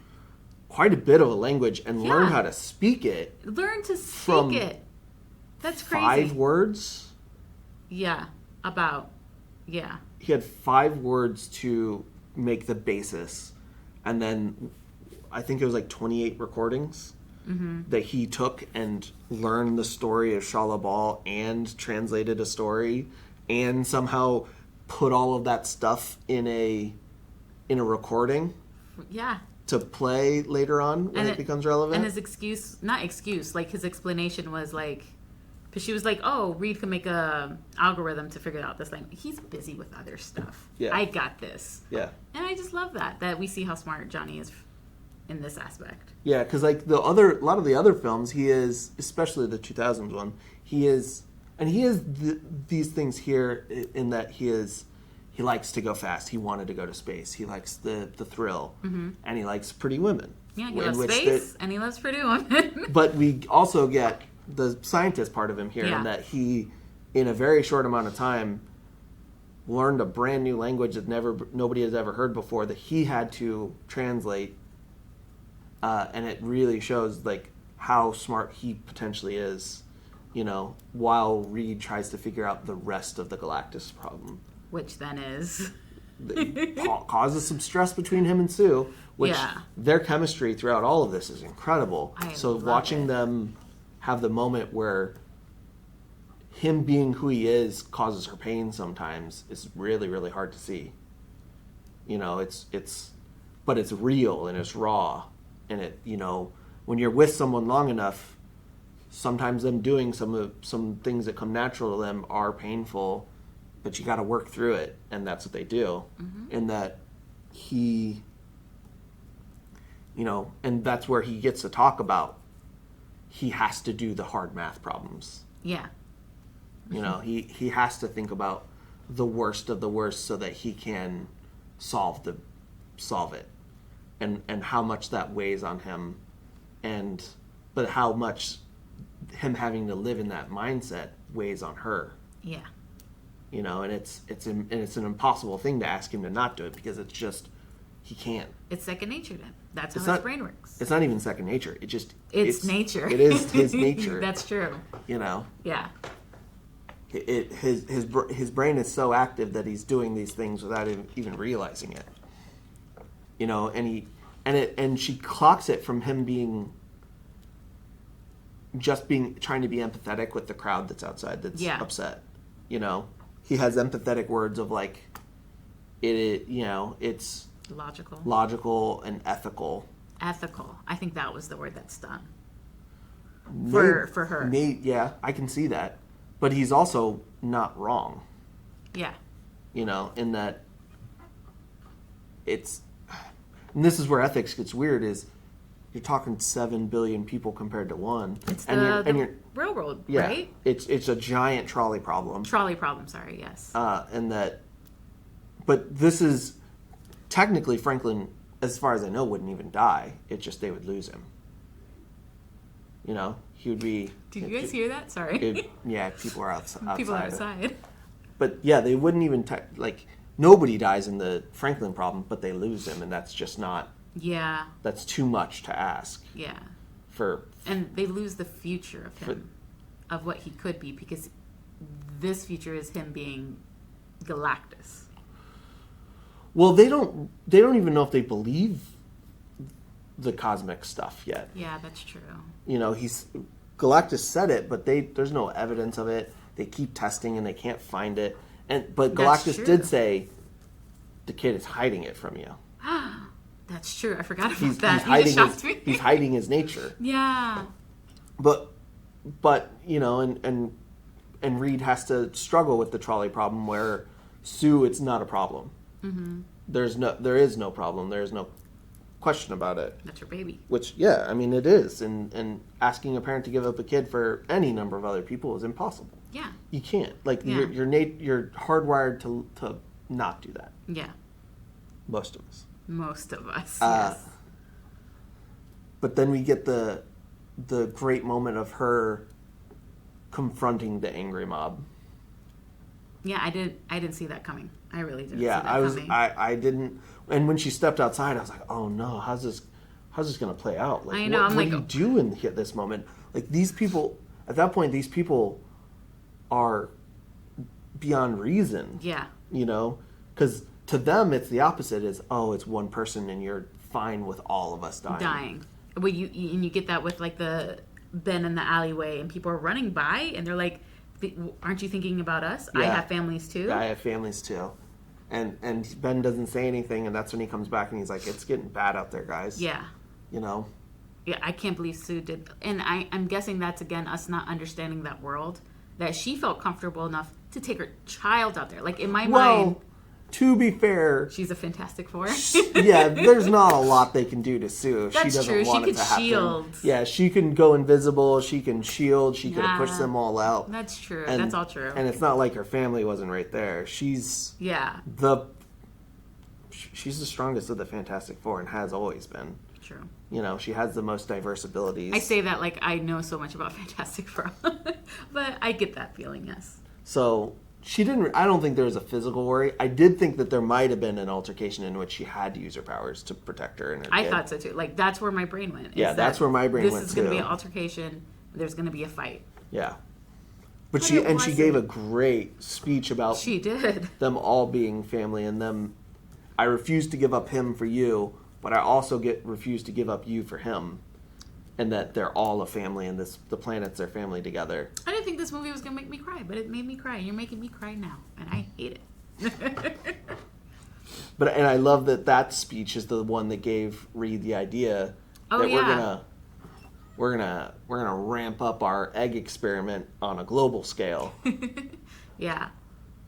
quite a bit of a language and learned how to speak it. Learn to speak it. That's crazy. 5 words? Yeah. Yeah. He had 5 words to make the basis, and then I think it was like 28 recordings that he took and learned the story of Shalla-Bal and translated a story and somehow put all of that stuff in a recording. Yeah. To play later on when it becomes relevant. And his his explanation was like, because she was like, oh, Reed can make a algorithm to figure out this thing. He's busy with other stuff. Yeah. I got this. Yeah. And I just love that we see how smart Johnny is in this aspect. Yeah, because like a lot of the other films, he is, especially the 2000s one, he is these things here in that he likes to go fast. He wanted to go to space. He likes the thrill, and he likes pretty women. Yeah, he loves space, and he loves pretty women. But we also get the scientist part of him here, in that he, in a very short amount of time, learned a brand new language that nobody has ever heard before that he had to translate, and it really shows like how smart he potentially is, while Reed tries to figure out the rest of the Galactus problem. Which then is... causes some stress between him and Sue, which their chemistry throughout all of this is incredible. So watching them have the moment where him being who he is causes her pain sometimes is really, really hard to see. But it's real and it's raw. And it, when you're with someone long enough, sometimes them doing some things that come natural to them are painful, but you got to work through it, and that's what they do. And that he, and that's where he gets to talk about he has to do the hard math problems. Yeah. He has to think about the worst of the worst so that he can solve it, and how much that weighs on him, but how much him having to live in that mindset weighs on her. Yeah. And it's an impossible thing to ask him to not do it, because it's just, he can't. It's second nature then. That's how his brain works. It's not even second nature. It's nature. It is his nature. That's true. Yeah. His brain is so active that he's doing these things without even realizing it. And she clocks it from him trying to be empathetic with the crowd that's outside that's upset. He has empathetic words of like, it's logical and ethical. Ethical. I think that was the word that stung. For her. Yeah, I can see that. But he's also not wrong. Yeah. In that it's, and this is where ethics gets weird, is you're talking 7 billion people compared to one. It's the railroad, right? It's a giant trolley problem. Sorry, yes. But this is, technically Franklin, as far as I know, wouldn't even die. It's just they would lose him. He would be... Did you guys hear that? Sorry. People are outside. People are outside. But yeah, they wouldn't even... nobody dies in the Franklin problem, but they lose him, and that's just not... Yeah. That's too much to ask. Yeah. And they lose the future of him, of what he could be, because this future is him being Galactus. Well, they don't even know if they believe the cosmic stuff yet. Yeah, that's true. Galactus said it, but there's no evidence of it. They keep testing and they can't find it. But Galactus did say the kid is hiding it from you. That's true. I forgot about that. You just shocked me. He's hiding his nature. Yeah. But and Reed has to struggle with the trolley problem, where Sue, it's not a problem. Mm-hmm. There is no problem. There is no question about it. That's your baby. Which, yeah, I mean, it is. And asking a parent to give up a kid for any number of other people is impossible. Yeah. You can't. You're hardwired to not do that. Yeah. Most of us. Yes. But then we get the great moment of her confronting the angry mob. Yeah, I didn't see that coming. I really didn't. Yeah, see that coming. I didn't. And when she stepped outside, I was like, oh no, how's this going to play out? Like, I know. what do you do in this moment? Like, these people at that point, these people are beyond reason. Yeah. You know, because to them it's the opposite. Is it's one person and you're fine with all of us dying. Well, you get that with like the Ben in the alleyway, and people are running by, and they're like, "Aren't you thinking about us? Yeah. I have families too." Yeah, I have families too. And Ben doesn't say anything, and that's when he comes back and he's like, "It's getting bad out there, guys." Yeah. You know. Yeah, I can't believe Sue did, and I'm guessing that's again us not understanding that world. That she felt comfortable enough to take her child out there. Like in my mind. To be fair, she's a Fantastic Four. Yeah, there's not a lot they can do to Sue. That's she doesn't true. want She it could to happen. shield. Yeah, she can go invisible. She can shield. She could have pushed them all out. That's true. That's all true. And it's not like her family wasn't right there. She's the strongest of the Fantastic Four and has always been. True. You know, she has the most diverse abilities. I say that like I know so much about Fantastic Four, but I get that feeling. Yes. So. I don't think there was a physical worry. I did think that there might have been an altercation in which she had to use her powers to protect her and her kid. thought so too. Like, that's where my brain went. Yeah, that's where my brain went too. This is going to be an altercation. There's going to be a fight. Yeah. But she gave a great speech about she did. Them all being family and them. I refuse to give up him for you, but I also refuse to give up you for him. And that they're all a family, and the planet's their family together. I didn't think this movie was going to make me cry, but it made me cry. You're making me cry now, and I hate it. And I love that speech is the one that gave Reed the idea that we're gonna ramp up our egg experiment on a global scale. Yeah,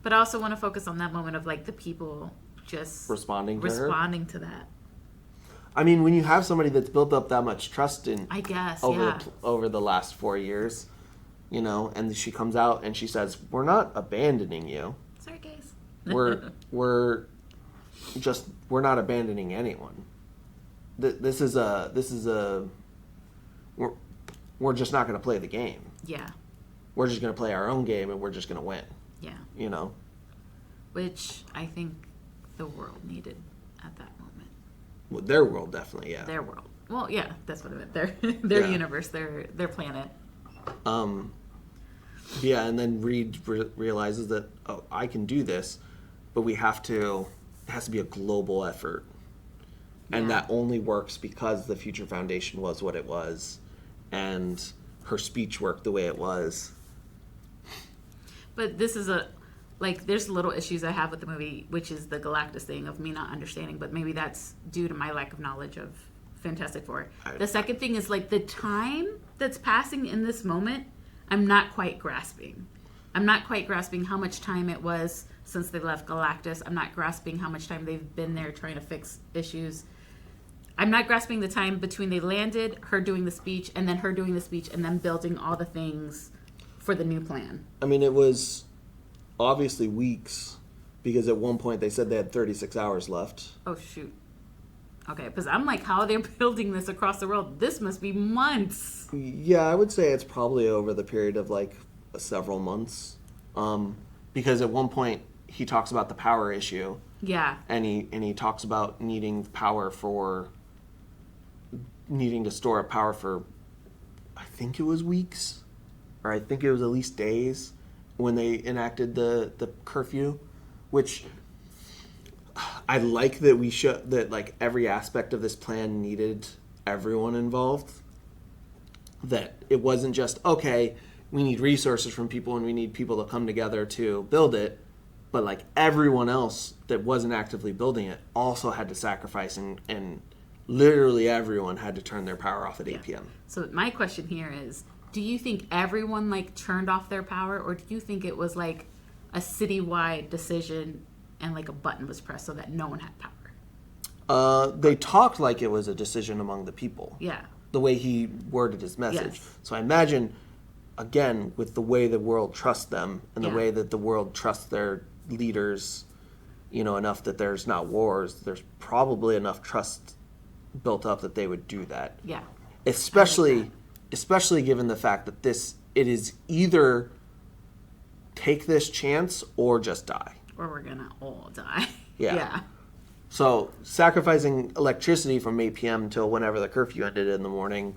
but I also want to focus on that moment of like the people just responding to that. I mean, when you have somebody that's built up that much trust in, over the last 4 years, you know, and she comes out and she says, "We're not abandoning you. Sorry, guys. we're not abandoning anyone. This is we're just not going to play the game. Yeah. We're just going to play our own game, and we're just going to win. Yeah. You know, which I think the world needed at that moment. Well, their world, definitely, yeah. Their world. Well, yeah, that's what I meant. Their universe, their planet. Yeah, and then Reed realizes that, I can do this, but it has to be a global effort. And that only works because the Future Foundation was what it was, and her speech worked the way it was. But this is there's little issues I have with the movie, which is the Galactus thing of me not understanding, but maybe that's due to my lack of knowledge of Fantastic Four. The second thing is, like, the time that's passing in this moment, I'm not quite grasping. I'm not quite grasping how much time it was since they left Galactus. I'm not grasping how much time they've been there trying to fix issues. I'm not grasping the time between they landed, her doing the speech, and then her doing the speech, and then building all the things for the new plan. I mean, it was obviously weeks, because at one point they said they had 36 hours left. Oh, shoot. Okay, because I'm like, how are they building this across the world? This must be months. Yeah, I would say it's probably over the period of like several months. Because at one point he talks about the power issue. Yeah. And he talks about needing to store up power for, I think it was weeks, or I think it was at least days, when they enacted the curfew, which I like that like every aspect of this plan needed everyone involved. That it wasn't just, okay, we need resources from people and we need people to come together to build it, but like everyone else that wasn't actively building it also had to sacrifice, and literally everyone had to turn their power off at 8 p.m. So my question here is, do you think everyone like turned off their power, or do you think it was like a citywide decision and like a button was pressed so that no one had power? They talked like it was a decision among the people. Yeah. The way he worded his message. Yes. So I imagine, again, with the way the world trusts them and the way that the world trusts their leaders, you know, enough that there's not wars, there's probably enough trust built up that they would do that. Yeah. Especially given the fact that it is either take this chance or just die. Or we're gonna all die. Yeah. So sacrificing electricity from 8 p.m. till whenever the curfew ended in the morning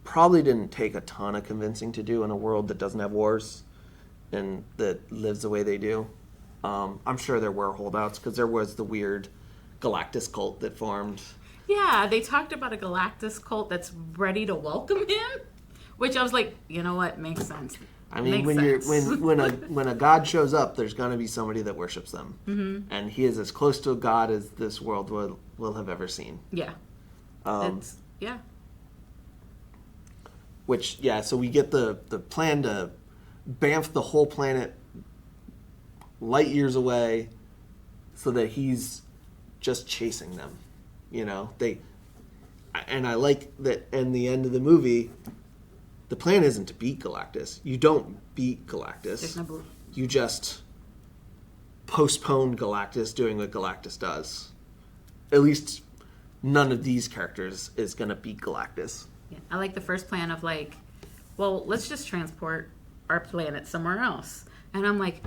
probably didn't take a ton of convincing to do in a world that doesn't have wars and that lives the way they do. I'm sure there were holdouts because there was the weird Galactus cult that formed. Yeah, they talked about a Galactus cult that's ready to welcome him, which I was like, you know what, makes sense. I mean, when a god shows up, there's going to be somebody that worships them, and he is as close to a god as this world will have ever seen. Yeah, Which so we get the plan to bamf the whole planet light years away, so that he's just chasing them. And I like that in the end of the movie, the plan isn't to beat Galactus. You don't beat Galactus. There's no blue. You just postpone Galactus doing what Galactus does. At least none of these characters is going to beat Galactus. Yeah, I like the first plan of like, well, let's just transport our planet somewhere else. And I'm like,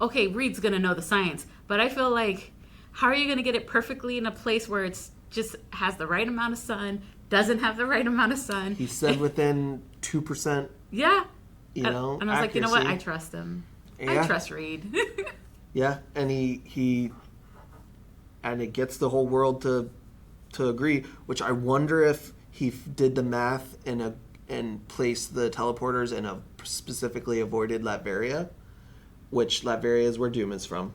okay, Reed's going to know the science. But I feel like, how are you going to get it perfectly in a place where it's just has the right amount of sun, doesn't have the right amount of sun? He said within 2%. Yeah. And I was accuracy. Like, you know what? I trust him. Yeah. I trust Reed. Yeah, and he it gets the whole world to agree, which I wonder if he did the math and placed the teleporters and specifically avoided Latveria, which Latveria is where Doom is from.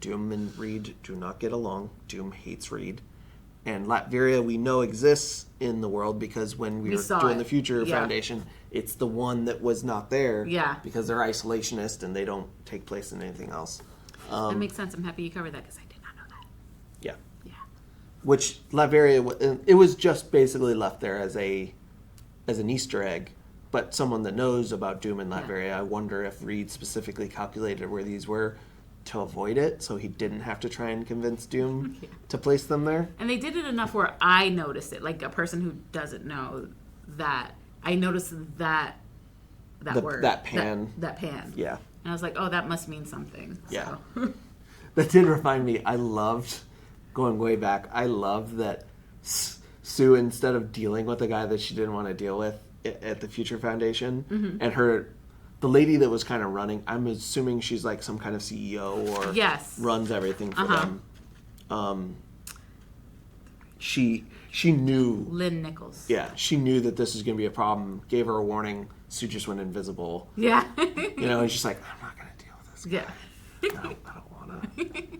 Doom and Reed do not get along. Doom hates Reed. And Latveria we know exists in the world because when we were doing the Future Foundation, it's the one that was not there. Yeah. Because they're isolationist and they don't take place in anything else. That makes sense. I'm happy you covered that because I did not know that. Yeah. Yeah. Which Latveria, it was just basically left there as an Easter egg. But someone that knows about Doom and Latveria, I wonder if Reed specifically calculated where these were to avoid it, so he didn't have to try and convince Doom to place them there. And they did it enough where I noticed it, like a person who doesn't know that. I noticed that word. That pan. That pan. Yeah. And I was like, oh, that must mean something. Yeah. So. That did remind me, I loved, going way back, I loved that Sue, instead of dealing with the guy that she didn't want to deal with at the Future Foundation, and the lady that was kind of running, I'm assuming she's like some kind of CEO or runs everything for them. She knew. Lynn Nichols. Yeah, she knew that this was going to be a problem, gave her a warning, Sue just went invisible. Yeah. And she's like, I'm not going to deal with this guy. Yeah. I don't want to.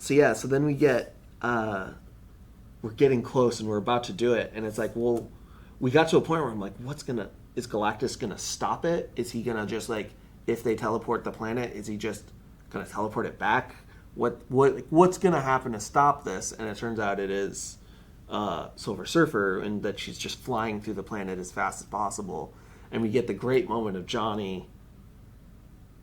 Yeah. So then we get, we're getting close and we're about to do it. And it's like, well, we got to a point where I'm like, is Galactus going to stop it? Is he going to just like, if they teleport the planet, is he just going to teleport it back? What's going to happen to stop this? And it turns out it is Silver Surfer, and that she's just flying through the planet as fast as possible. And we get the great moment of Johnny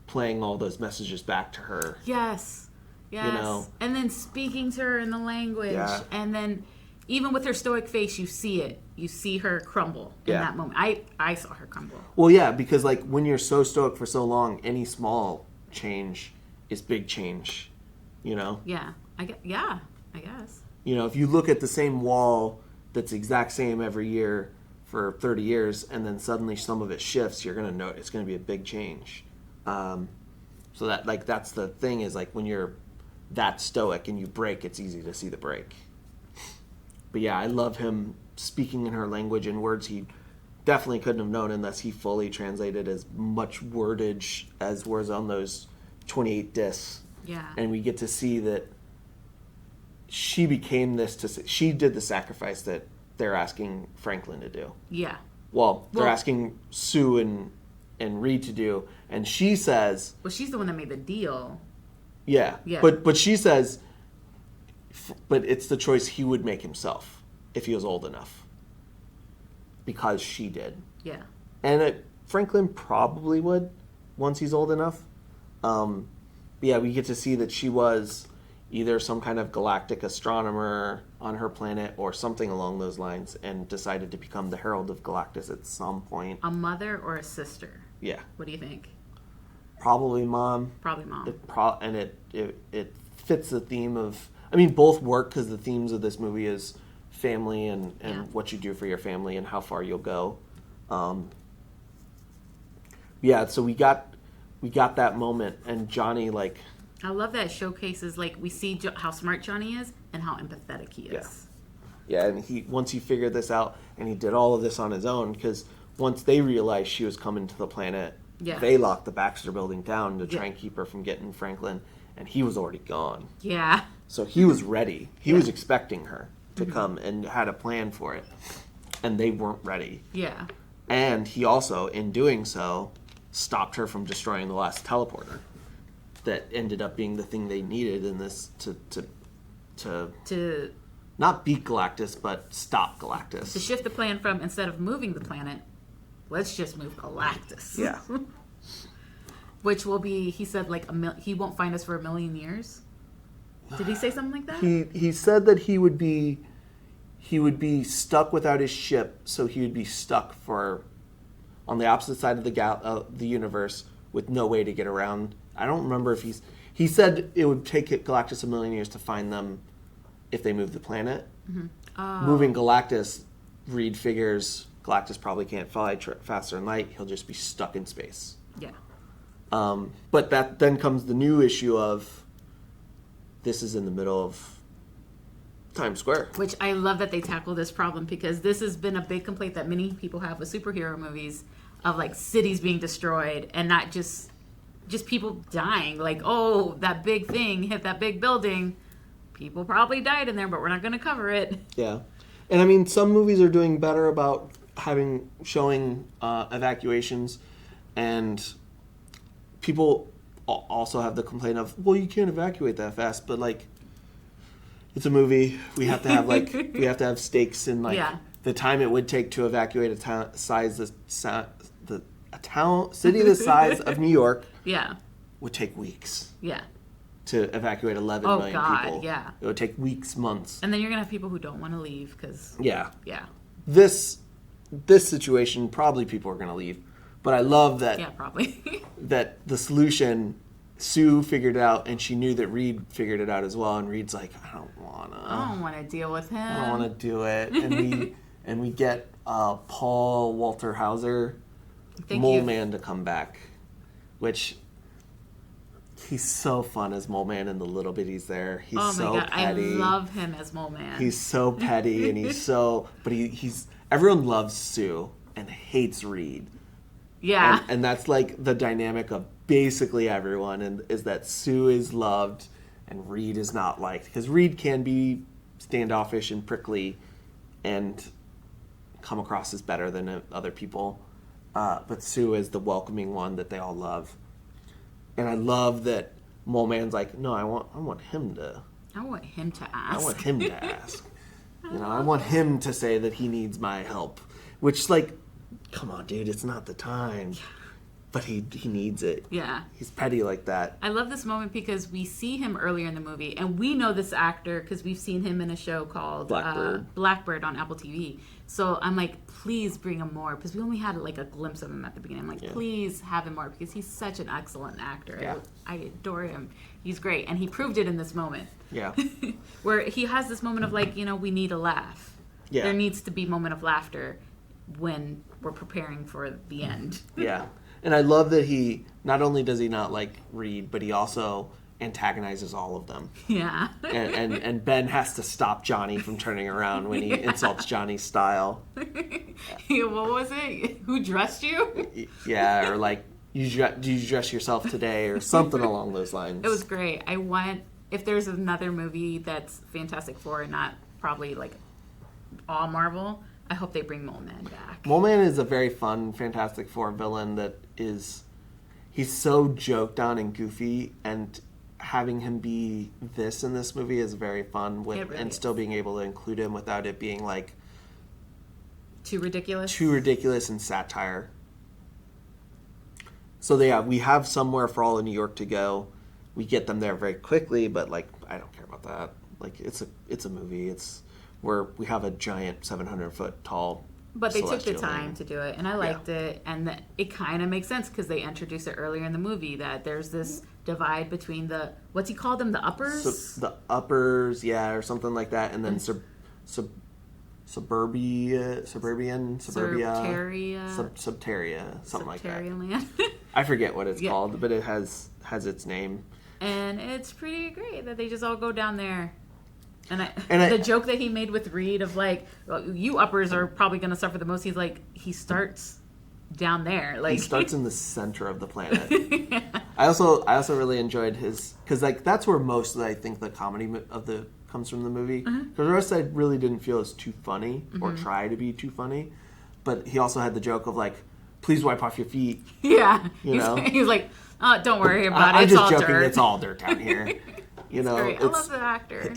playing all those messages back to her. Yes. And then speaking to her in the language. Yeah. And then even with her stoic face, you see it. You see her crumble in that moment. I saw her crumble. Well, yeah, because like when you're so stoic for so long, any small change is big change, Yeah. I guess. If you look at the same wall that's the exact same every year for 30 years, and then suddenly some of it shifts, you're going to know it's going to be a big change. So that's the thing is like when you're that stoic and you break, it's easy to see the break. But yeah, I love him speaking in her language in words he definitely couldn't have known unless he fully translated as much wordage as was on those 28 discs. Yeah. And we get to see that she became she did the sacrifice that they're asking Franklin to do. Yeah. Well, they're asking Sue and Reed to do, and she says... Well, she's the one that made the deal. Yeah. But she says... But it's the choice he would make himself if he was old enough. Because she did. Yeah. And Franklin probably would once he's old enough. We get to see that she was either some kind of galactic astronomer on her planet or something along those lines and decided to become the Herald of Galactus at some point. A mother or a sister? Yeah. What do you think? Probably mom. Probably mom. It fits the theme of... I mean, both work because the themes of this movie is family and what you do for your family and how far you'll go. So we got that moment, and Johnny, like... I love that it showcases, like, we see how smart Johnny is and how empathetic he is. Yeah, and once he figured this out, and he did all of this on his own, because once they realized she was coming to the planet, they locked the Baxter building down to try and keep her from getting Franklin, and he was already gone. Yeah. So he was ready. He was expecting her to come and had a plan for it, and they weren't ready. Yeah. And he also, in doing so, stopped her from destroying the last teleporter that ended up being the thing they needed in this to not beat Galactus, but stop Galactus. To shift the plan from, instead of moving the planet, let's just move Galactus. Yeah. Which will be, he said, like, he won't find us for 1 million years. Did he say something like that? He said that he would be stuck without his ship, so he would be stuck on the opposite side of the universe with no way to get around. I don't remember if he said it would take Galactus 1 million years to find them if they moved the planet. Mm-hmm. Oh. Moving Galactus, Reed figures Galactus probably can't fly faster than light. He'll just be stuck in space. Yeah. But that then comes the new issue of this is in the middle of Times Square. Which I love that they tackle this problem, because this has been a big complaint that many people have with superhero movies of, like, cities being destroyed and not just people dying. Like, oh, that big thing hit that big building. People probably died in there, but we're not going to cover it. Yeah. And I mean, some movies are doing better about showing evacuations, and people also have the complaint of, well, you can't evacuate that fast, but, like, it's a movie. We have to have stakes in, like, the time it would take to evacuate a city the size of New York. Yeah. Would take weeks. Yeah. To evacuate 11 million people. Yeah. It would take weeks, months. And then you're going to have people who don't want to leave because... Yeah. Yeah. This situation, probably people are going to leave. But I love that... Yeah, probably. that the solution, Sue figured out, and she knew that Reed figured it out as well. And Reed's like, I don't want to deal with him. I don't want to do it. And we get Paul Walter Hauser, Mole Man, to come back. Which... he's so fun as Mole Man in the little bit he's there. He's so petty. I love him as Mole Man. He's so petty, and he's so... But he's... Everyone loves Sue and hates Reed. Yeah. And that's, like, the dynamic of basically everyone, and is that Sue is loved and Reed is not liked. Because Reed can be standoffish and prickly and come across as better than other people. But Sue is the welcoming one that they all love. And I love that Mole Man's like, no, I want him to ask. I want him to ask. I want him to say that he needs my help. Which, like, come on, dude, it's not the time. But he needs it. Yeah. He's petty like that. I love this moment because we see him earlier in the movie, and we know this actor because we've seen him in a show called Blackbird on Apple TV. So I'm like, please bring him more, because we only had, like, a glimpse of him at the beginning. I'm like, please have him more, because he's such an excellent actor. Yeah. I adore him. He's great, and he proved it in this moment. Yeah. Where he has this moment of, like, we need a laugh. Yeah. There needs to be a moment of laughter when we're preparing for the end. Yeah. And I love that he, not only does he not like Reed, but he also antagonizes all of them. Yeah. and Ben has to stop Johnny from turning around when he insults Johnny's style. What was it? Who dressed you? Yeah, or like, do you dress yourself today, or something along those lines. It was great. If there's another movie that's Fantastic Four and not probably, like, all Marvel, I hope they bring Mole Man back. Mole Man is a very fun Fantastic Four villain he's so joked on and goofy, and having him be this in this movie is very fun still being able to include him without it being, like, too ridiculous and satire. So yeah, we have somewhere for all of New York to go. We get them there very quickly, but, like, I don't care about that. Like, it's a movie. It's where we have a giant 700-foot tall But they took the time to do it, and I liked it. And it kind of makes sense because they introduce it earlier in the movie that there's this divide between the, what's he called them, the uppers? The uppers, or something like that. And then Subterranea, something like that. Land. I forget what it's called, but it has its name. And it's pretty great that they just all go down there. And the joke that he made with Reed of like, well, you uppers are probably going to suffer the most. He's like, he starts down there. Like, he starts in the center of the planet. I also really enjoyed his, because like that's where most of I think the comedy comes from the movie. Because the rest I really didn't feel as too funny or try to be too funny. But he also had the joke of like, please wipe off your feet. Yeah, you he's like, oh, don't worry about it. I'm it's just all joking. Dirt. It's all dirt down here. You know, great. I love the actor.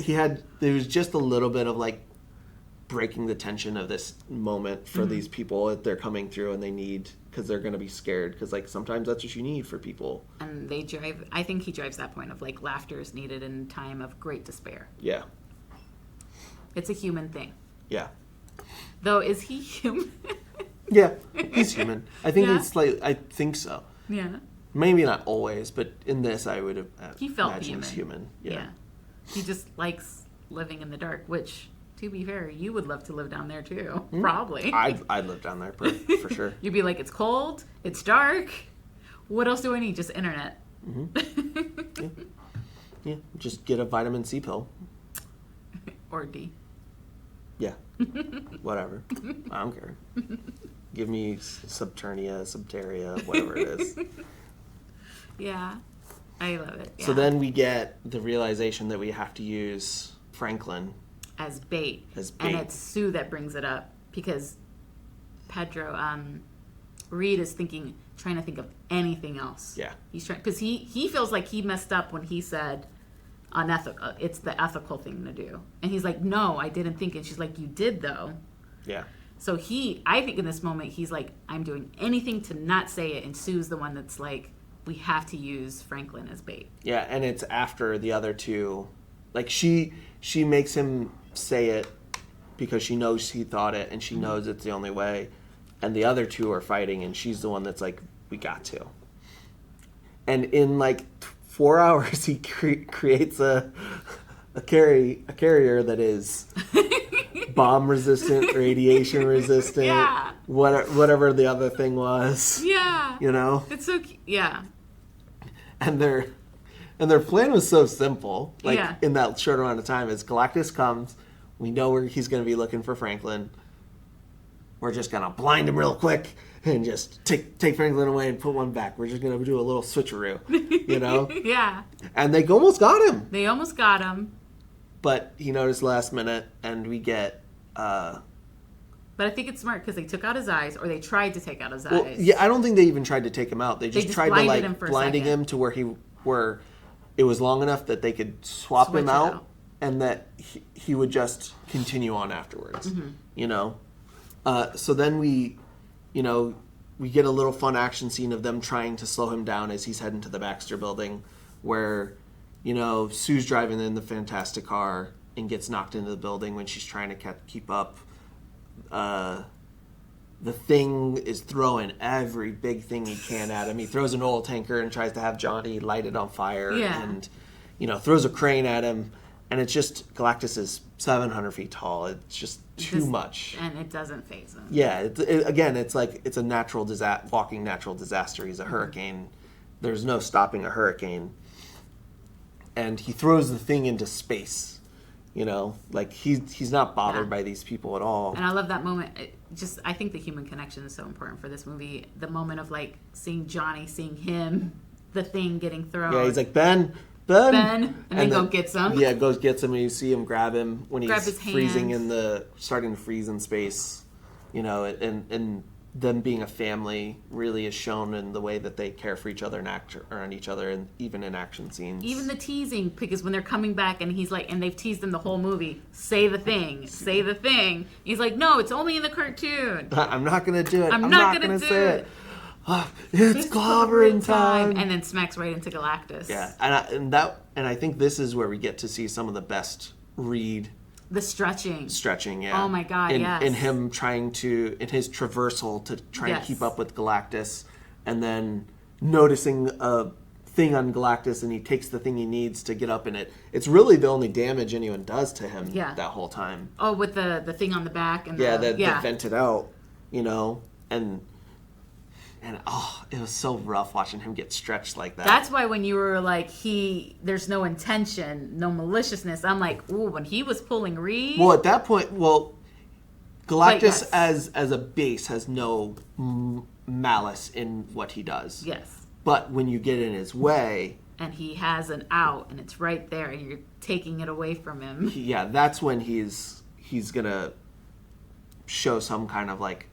There was just a little bit of like breaking the tension of this moment for these people that they're coming through and they need, because they're going to be scared, because like sometimes that's what you need for people. And I think he drives that point of like laughter is needed in time of great despair. Yeah. It's a human thing. Yeah. Though, is he human? Yeah, he's human. I think I think so. Yeah. Maybe not always, but in this I would have he felt imagined he's human. Yeah. He just likes living in the dark, which, to be fair, you would love to live down there too. Probably. I'd live down there for sure. You'd be like, it's cold, it's dark. What else do I need? Just internet. Yeah, just get a vitamin C pill. Or D. Yeah. Whatever. I don't care. Give me Subterranea, whatever it is. Yeah. I love it. Yeah. So then we get the realization that we have to use Franklin as bait. And it's Sue that brings it up because Pedro, Reed is trying to think of anything else. Yeah. He's trying, because he feels like he messed up when he said unethical. It's the ethical thing to do. And he's like, no, I didn't think it. She's like, you did though. Yeah. So I think in this moment, he's like, I'm doing anything to not say it. And Sue's the one that's like, we have to use Franklin as bait. Yeah, and it's after the other two. Like, she makes him say it because she knows he thought it, and she knows it's the only way. And the other two are fighting, and she's the one that's like, we got to. And in, like, 4 hours, he creates a carrier that is bomb resistant, radiation resistant, whatever the other thing was. Yeah. You know? It's so cute. Yeah. And their plan was so simple. Like, in that short amount of time, is Galactus comes, we know where he's going to be looking for Franklin. We're just going to blind him real quick and just take Franklin away and put one back. We're just going to do a little switcheroo, you know? Yeah. And they almost got him. They almost got him. But he noticed last minute, and we get... But I think it's smart because they took out his eyes, or they tried to take out his eyes. Well, yeah, I don't think they even tried to take him out. They just tried to, like, blinding him to where it was long enough that they could swap him out, and that he would just continue on afterwards, you know? So then we get a little fun action scene of them trying to slow him down as he's heading to the Baxter building, where, you know, Sue's driving in the Fantastic car and gets knocked into the building when she's trying to keep up. The Thing is throwing every big thing he can at him. He throws an oil tanker and tries to have Johnny light it on fire, and, you know, throws a crane at him. And it's just, Galactus is 700 feet tall. It's just too much. And it doesn't faze him. Yeah, again, it's like, it's a walking natural disaster. He's a hurricane. There's no stopping a hurricane. And he throws the Thing into space. You know, like, he's not bothered by these people at all. And I love that moment. I think the human connection is so important for this movie. The moment of, like, seeing Johnny, seeing him, the Thing getting thrown. Yeah, he's like, Ben, and then go get some. Yeah, goes get some, and you see him grab him when he's freezing starting to freeze in space. You know, and them being a family really is shown in the way that they care for each other and each other, and even in action scenes. Even the teasing, because when they're coming back and he's like, and they've teased him the whole movie, say the thing. He's like, no, it's only in the cartoon. I'm not going to do it. I'm not going to say it. It's clobbering time. And then smacks right into Galactus. Yeah, and I think this is where we get to see some of the best Reed The stretching. Stretching, yeah. Oh my God, yes. In him trying to, in his traversal to try and keep up with Galactus, and then noticing a thing on Galactus, and he takes the thing he needs to get up in it. It's really the only damage anyone does to him that whole time. Oh, with the thing on the back and that vented out, you know, and oh, it was so rough watching him get stretched like that. That's why when you were like, there's no intention, no maliciousness, I'm like, ooh, when he was pulling Reed. Well, at that point, Galactus as a base has no malice in what he does. Yes. But when you get in his way, and he has an out, and it's right there, and you're taking it away from him. Yeah, that's when he's gonna show some kind of like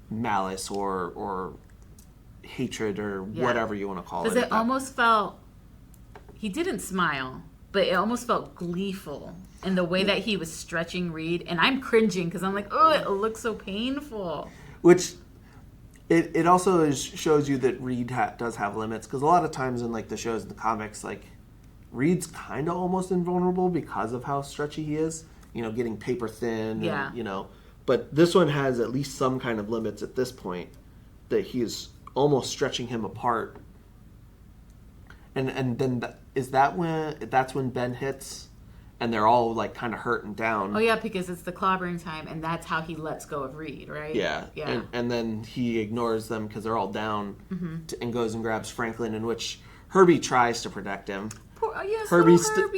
malice or hatred or whatever you want to call it. Because it almost felt, he didn't smile, but it almost felt gleeful in the way that he was stretching Reed, and I'm cringing because I'm like, oh, it looks so painful. Which it also shows you that Reed does have limits, because a lot of times in like the shows and the comics, like Reed's kind of almost invulnerable because of how stretchy he is, you know, getting paper thin, and, you know, but this one has at least some kind of limits at this point that he is almost stretching him apart. And then that's when Ben hits, and they're all like kind of hurt and down. Oh yeah, because it's the clobbering time, and that's how he lets go of Reed, right? Yeah. And then he ignores them because they're all down, and goes and grabs Franklin, in which H.E.R.B.I.E tries to protect him. H.E.R.B.I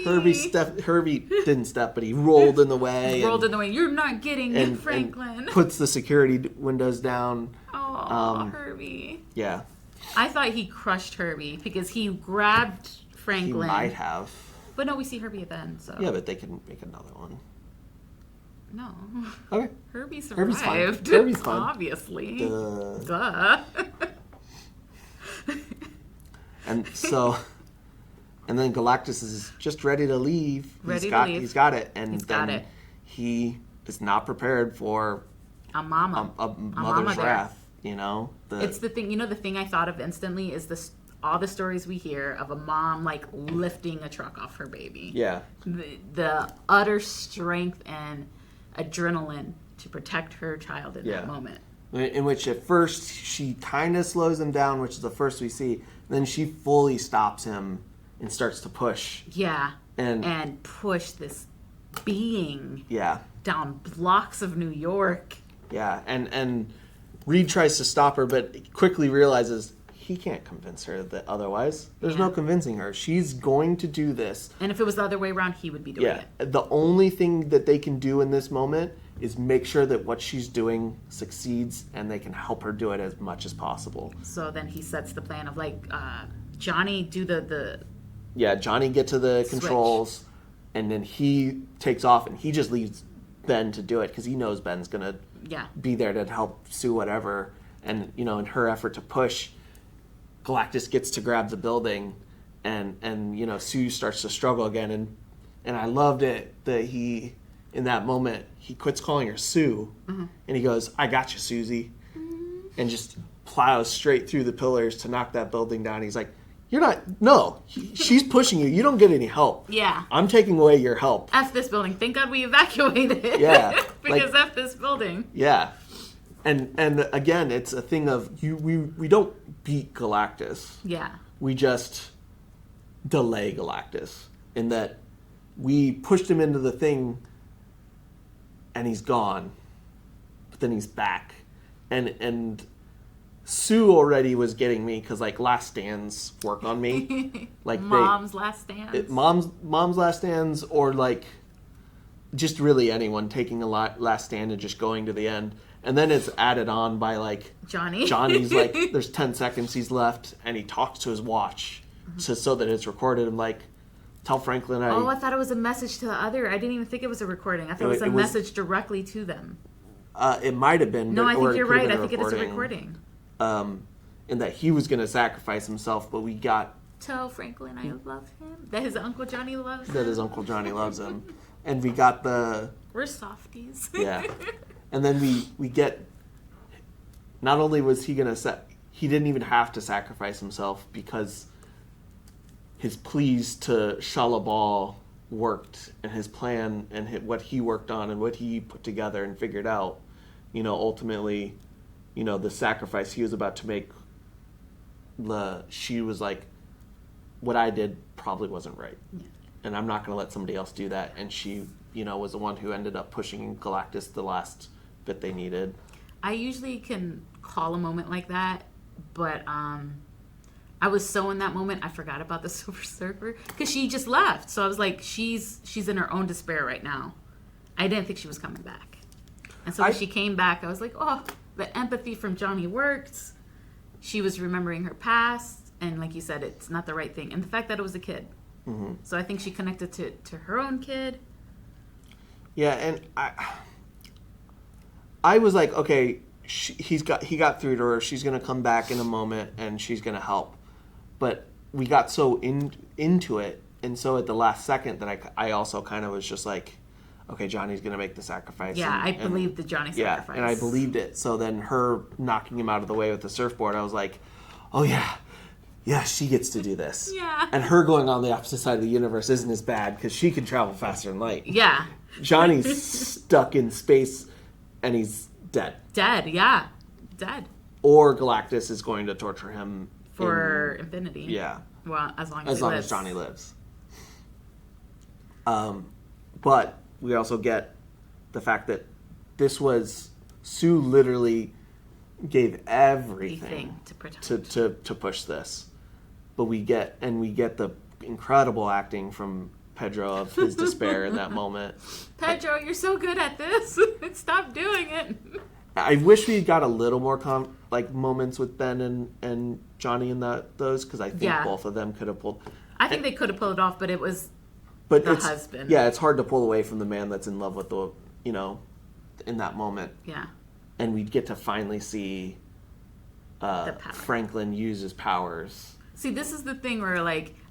didn't step, but he rolled in the way. You're not getting Franklin. And puts the security windows down. Oh, H.E.R.B.I. Yeah. I thought he crushed H.E.R.B.I because he grabbed Franklin. He might have. But no, we see H.E.R.B.I then. So. Yeah, but they can make another one. No. Okay. H.E.R.B.I survived. H.E.R.B.'s fine. Obviously. Duh. And then Galactus is just ready to leave. He's got it. And he is not prepared for a mother's wrath. You know? It's the thing. You know, the thing I thought of instantly is all the stories we hear of a mom like lifting a truck off her baby. Yeah. The utter strength and adrenaline to protect her child in that moment. In which at first she kind of slows him down, which is the first we see. Then she fully stops him and starts to push. Yeah. And push this being Yeah. down blocks of New York. Yeah. And Reed tries to stop her, but quickly realizes he can't convince her that otherwise. There's no convincing her. She's going to do this. And if it was the other way around, he would be doing it. The only thing that they can do in this moment is make sure that what she's doing succeeds, and they can help her do it as much as possible. So then he sets the plan of like, Johnny, do the Yeah, Johnny get to the controls, and then he takes off, and he just leaves Ben to do it because he knows Ben's going to be there to help Sue whatever. And, you know, in her effort to push, Galactus gets to grab the building, and you know, Sue starts to struggle again. And I loved it that he, in that moment, he quits calling her Sue, and he goes, "I got you, Susie," and just plows straight through the pillars to knock that building down. He's like, "You're not, no, she's pushing you. You don't get any help. Yeah. I'm taking away your help. F this building. Thank God we evacuated it." Yeah. Because F this building. Yeah. And again, it's a thing of we don't beat Galactus. Yeah. We just delay Galactus in that we pushed him into the thing and he's gone. But then he's back. And Sue already was getting me because like Last Stands work on me. Like Mom's Last Stands. Mom's Last Stands, or like just really anyone taking a last stand and just going to the end. And then it's added on by like Johnny's like there's 10 seconds he's left, and he talks to his watch so that it's recorded. And like, tell Franklin I thought it was a message to the other. I didn't even think it was a recording. I thought it was a message directly to them. It might have been. No, I think you're right. I think it is a recording. And that he was going to sacrifice himself, but we got... Tell Franklin I love him. That his Uncle Johnny loves him. That his Uncle Johnny loves him. And we got the... We're softies. Yeah. And then we get... Not only was he going to... He didn't even have to sacrifice himself because his pleas to Shalla-Bal worked and his plan and what he worked on and what he put together and figured out, ultimately, the sacrifice he was about to make, she was like, what I did probably wasn't right. Yeah. And I'm not going to let somebody else do that. And she, was the one who ended up pushing Galactus the last bit they needed. I usually can call a moment like that, but I was so in that moment, I forgot about the Silver Surfer because she just left. So I was like, she's in her own despair right now. I didn't think she was coming back. And so when she came back, I was like, oh, the empathy from Johnny worked. She was remembering her past. And like you said, it's not the right thing. And the fact that it was a kid. Mm-hmm. So I think she connected to her own kid. Yeah, and I was like, okay, he got through to her. She's going to come back in a moment, and she's going to help. But we got so into it, and so at the last second that I also kind of was just like, okay, Johnny's going to make the sacrifice. Yeah, I believed the Johnny sacrifice. Yeah, and I believed it. So then her knocking him out of the way with the surfboard, I was like, oh yeah, she gets to do this. Yeah. And her going on the opposite side of the universe isn't as bad because she can travel faster than light. Yeah. Johnny's stuck in space and he's dead. Dead. Or Galactus is going to torture him for infinity. Yeah. Well, as long as Johnny lives. But we also get the fact that this was Sue literally gave everything to protect to push this. But we get the incredible acting from Pedro of his despair in that moment. Pedro, you're so good at this. Stop doing it. I wish we got a little more moments with Ben and Johnny in those because I think both of them could have pulled. I think they could have pulled it off, but it was the husband. Yeah, it's hard to pull away from the man that's in love with in that moment. Yeah. And we get to finally see Franklin use his powers. See, this is the thing where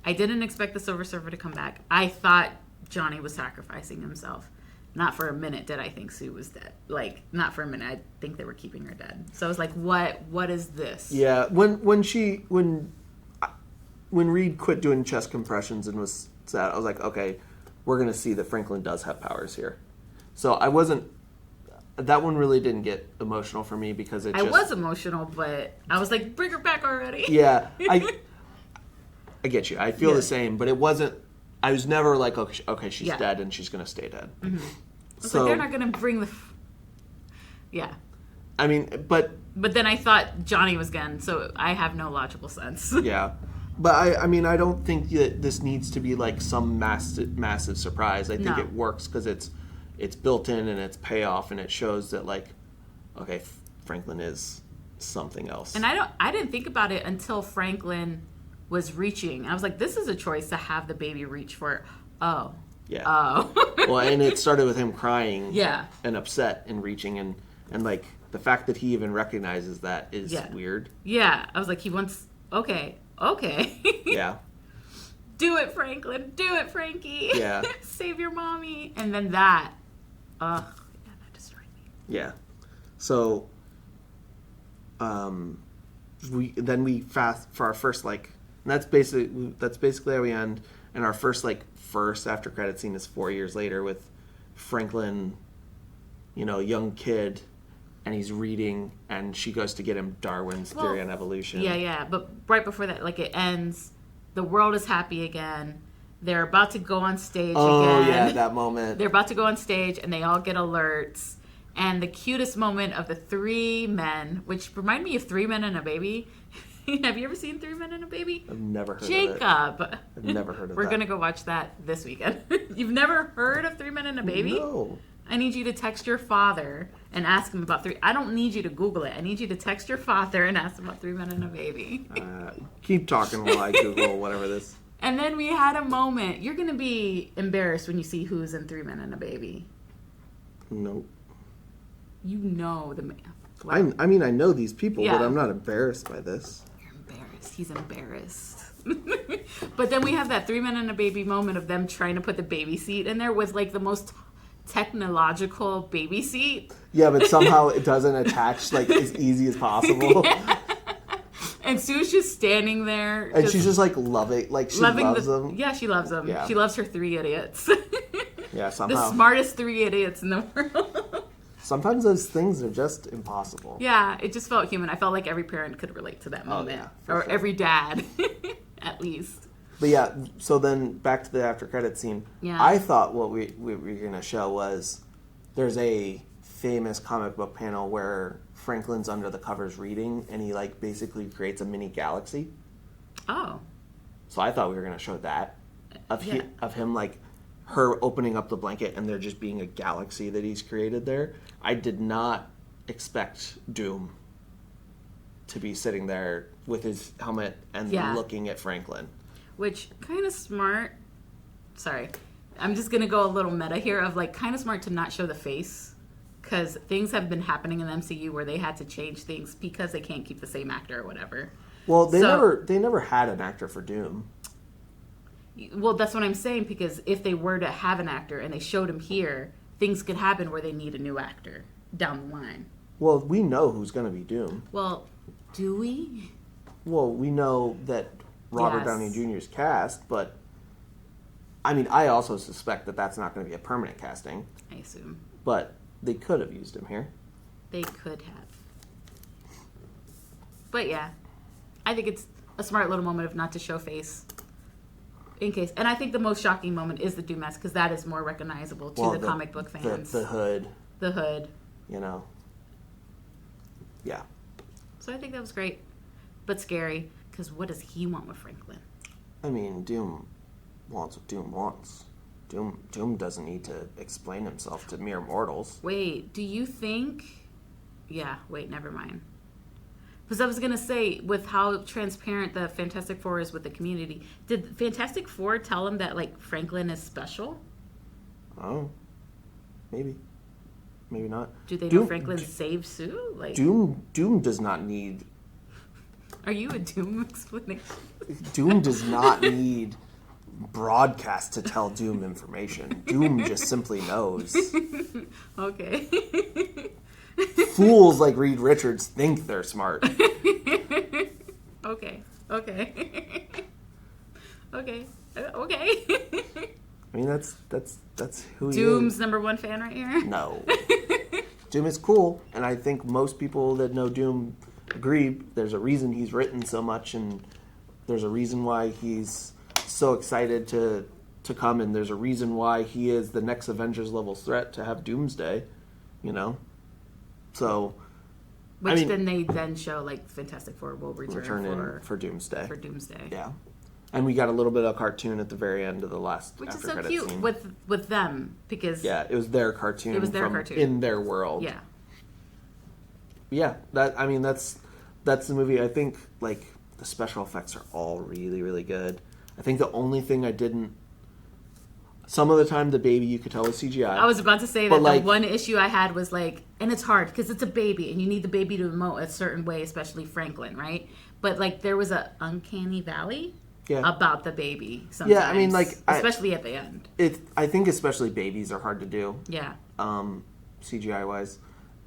I didn't expect the Silver Surfer to come back. I thought Johnny was sacrificing himself. Not for a minute did I think Sue was dead. Not for a minute. I think they were keeping her dead. So I was like, what is this? Yeah, when Reed quit doing chest compressions and was sad, I was like, okay, we're going to see that Franklin does have powers here. So that one really didn't get emotional for me because I was emotional, but I was like, bring her back already. Yeah, I get you. I feel the same, but it wasn't. I was never like, okay, she's dead and she's gonna stay dead. Mm-hmm. So they're not gonna bring the. Yeah. I mean, but then I thought Johnny was gone, so I have no logical sense. Yeah, but I mean, I don't think that this needs to be some massive surprise. I think it works because it's built in and it's payoff and it shows that okay, Franklin is something else. And I didn't think about it until Franklin was reaching. I was like, this is a choice to have the baby reach for it. Oh. Yeah. Oh. Well, and it started with him crying. Yeah. And upset and reaching and the fact that he even recognizes that is weird. Yeah. I was like, he wants. Okay. Yeah. Do it, Franklin. Do it, Frankie. Yeah. Save your mommy. And then that. That destroyed me. Yeah. So. We fast for our first and that's basically how we end. And our first after credit scene is 4 years later with Franklin, young kid, and he's reading, and she goes to get him Darwin's Theory on Evolution. Yeah. But right before that, it ends. The world is happy again. They're about to go on stage again. Oh yeah, that moment. They're about to go on stage, and they all get alerts. And the cutest moment of the three men, which remind me of Three Men and a Baby. Have you ever seen Three Men and a Baby? I've never heard Jacob. of it. I've never heard of that. We're going to go watch that this weekend. You've never heard of Three Men and a Baby? No. I need you to text your father and ask him about I don't need you to Google it. I need you to text your father and ask him about Three Men and a Baby. Keep talking while I Google whatever this. And then we had a moment. You're going to be embarrassed when you see who's in Three Men and a Baby. Nope. You know the man. Wow. I mean, I know these people, but I'm not embarrassed by this. You're embarrassed. He's embarrassed. But then we have that 3 Men and a Baby moment of them trying to put the baby seat in there with the most technological baby seat. Yeah, but somehow it doesn't attach as easy as possible. Yeah. And Sue's just standing there. And she's just like loving loves them. Yeah, she loves them. Yeah. She loves her 3 idiots. Yeah, somehow. The smartest 3 idiots in the world. Sometimes those things are just impossible. Yeah, it just felt human. I felt like every parent could relate to that moment. Or sure. Every dad, at least. But yeah, so then back to the after credit scene. Yeah. I thought what we were going to show was there's a famous comic book panel where Franklin's under the covers reading, and he like basically creates a mini galaxy. Oh. So I thought we were going to show that of him like her opening up the blanket and there just being a galaxy that he's created there. I did not expect Doom to be sitting there with his helmet and looking at Franklin. Which, kind of smart. Sorry. I'm just going to go a little meta here of like kind of smart to not show the face. Because things have been happening in the MCU where they had to change things because they can't keep the same actor or whatever. Well, they never had an actor for Doom. Well, that's what I'm saying, because if they were to have an actor and they showed him here, things could happen where they need a new actor down the line. Well, we know who's going to be Doom. Well, do we? Well, we know that Robert Downey Jr. is cast, but I mean, I also suspect that that's not going to be a permanent casting. I assume. But they could have used him here. They could have. But yeah, I think it's a smart little moment of not to show face. In case, and I think the most shocking moment is the Doom mask, because that is more recognizable to the comic book fans. The hood. The hood. You know. Yeah. So I think that was great, but scary, because what does he want with Franklin? I mean, Doom wants what Doom wants. Doom doesn't need to explain himself to mere mortals. Wait, do you think... Yeah, wait, never mind. Because I was going to say, with how transparent the Fantastic Four is with the community, did Fantastic Four tell him that, like, Franklin is special? Oh. Maybe. Maybe not. Do they know Franklin saved Sue? Like, Doom does not need... Are you a Doom explanation? Doom does not need broadcast to tell Doom information. Doom just simply knows. Okay. Fools like Reed Richards think they're smart. Okay. Okay. I mean, that's who he is. Doom's #1 fan right here? No. Doom is cool, and I think most people that know Doom agree there's a reason he's written so much, and there's a reason why he's so excited to come, and there's a reason why he is the next Avengers level threat to have Doomsday, you know? So, which then they show like Fantastic Four will return for Doomsday. For Doomsday. Yeah. And we got a little bit of cartoon at the very end of the last which after is so credit cute scene. with them, because it was their cartoon. Cartoon in their world. Yeah. Yeah, that's the movie. I think like the special effects are all really, really good. I think the only thing I didn't... Some of the time, the baby, you could tell was CGI. I was about to say that the one issue I had was like... And it's hard, because it's a baby, and you need the baby to emote a certain way, especially Franklin, right? But like there was a uncanny valley about the baby sometimes. Yeah, I mean, like... Especially at the end. I think especially babies are hard to do. Yeah. CGI-wise.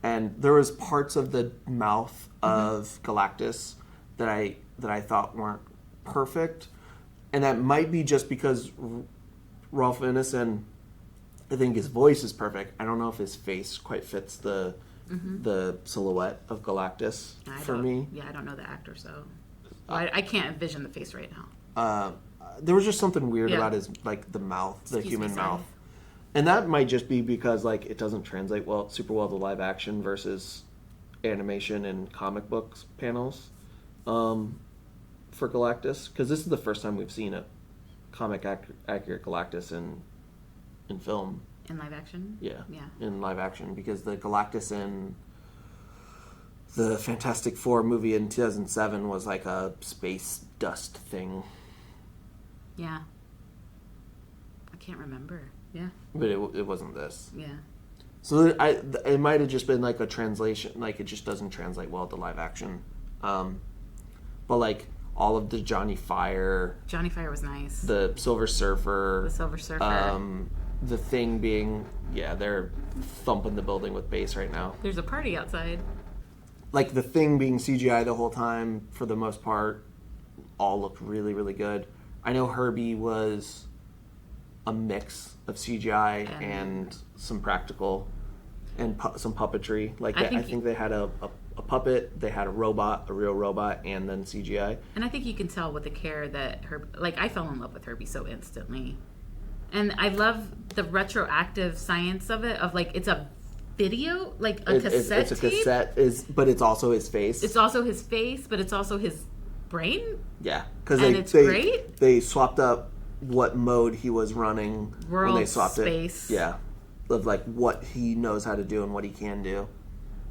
And there was parts of the mouth of Galactus that I thought weren't perfect. And that might be just because Ralph Ineson, I think his voice is perfect. I don't know if his face quite fits the silhouette of Galactus for me. Yeah, I don't know the actor, so I can't envision the face right now. There was just something weird about his, like, the mouth, the human mouth. And that might just be because, like, it doesn't translate super well to live action versus animation and comic books panels. For Galactus, because this is the first time we've seen a comic accurate Galactus in film. In live action? Yeah. In live action, because the Galactus in the Fantastic Four movie in 2007 was like a space dust thing. Yeah. I can't remember. Yeah. But it wasn't this. Yeah. So it might have just been like a translation, like it just doesn't translate well to live action. But like all of the Johnny Fire was nice. The Silver Surfer. The Thing being, they're thumping the building with bass right now. There's a party outside. like the Thing being CGI the whole time for the most part, all looked really, really good. I know H.E.R.B.I.E was a mix of CGI and some practical and some puppetry. Like I think they had a puppet, they had a robot, a real robot, and then CGI. And I think you can tell with the care that I fell in love with H.E.R.B.I.E so instantly. And I love the retroactive science of it, of like it's a video, like a cassette tape. It's a cassette, but it's also his face. It's also his face, but it's also his brain. Yeah, because great. They swapped up what mode he was running when they swapped space. it. Yeah, of like what he knows how to do and what he can do.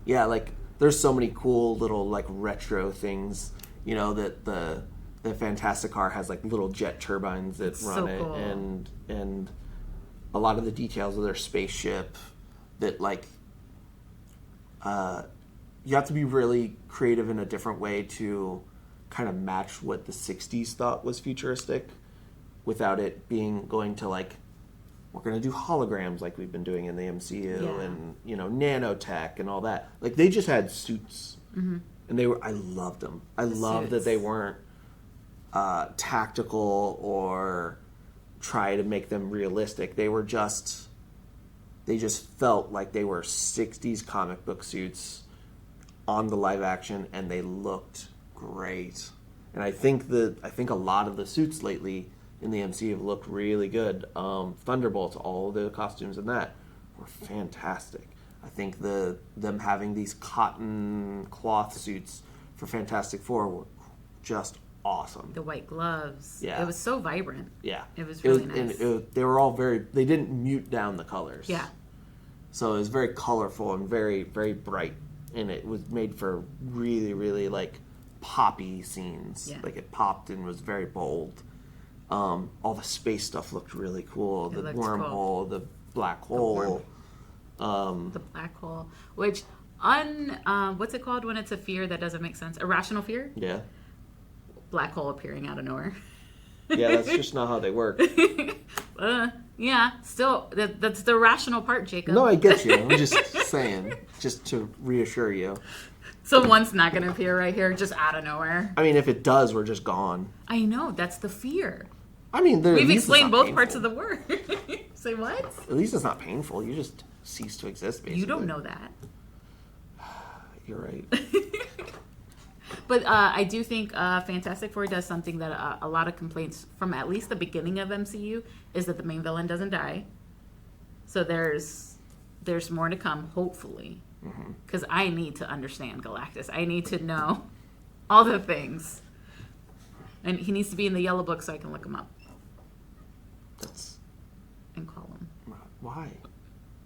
Yeah, like there's so many cool little like retro things. You know that the Fantastic Car has like little jet turbines that run it, cool. and a lot of the details of their spaceship that like you have to be really creative in a different way to kind of match what the 60s thought was futuristic without it going to like, we're going to do holograms like we've been doing in the MCU and, you know, nanotech and all that. Like, they just had suits. Mm-hmm. And I loved them. I loved that they weren't tactical or try to make them realistic. They just felt like they were 60s comic book suits on the live action, and they looked great. And I think a lot of the suits lately in the MCU have looked really good. Thunderbolts, all the costumes in that were fantastic. I think them having these cotton cloth suits for Fantastic Four were just awesome. The white gloves. Yeah. It was so vibrant. Yeah. It was really nice. And they were all they didn't mute down the colors. Yeah. So it was very colorful and very, very bright. And it was made for really, really like poppy scenes. Yeah. Like it popped and was very bold. All the space stuff looked really cool. The wormhole, cool. The black hole. The black hole, which what's it called when it's a fear that doesn't make sense? Irrational fear? Yeah. Black hole appearing out of nowhere. Yeah, that's just not how they work. Yeah, still, that's the rational part, Jacob. No, I get you. I'm just saying, just to reassure you. So one's not going to appear right here, just out of nowhere. I mean, if it does, we're just gone. I know, that's the fear. I mean, we've explained both parts of the word. Say what? At least it's not painful. You just cease to exist, basically. You don't know that. You're right. But I do think Fantastic Four does something that a lot of complaints from at least the beginning of MCU is that the main villain doesn't die. So there's more to come, hopefully. Because I need to understand Galactus. I need to know all the things. And he needs to be in the yellow book so I can look him up. And call him. Why?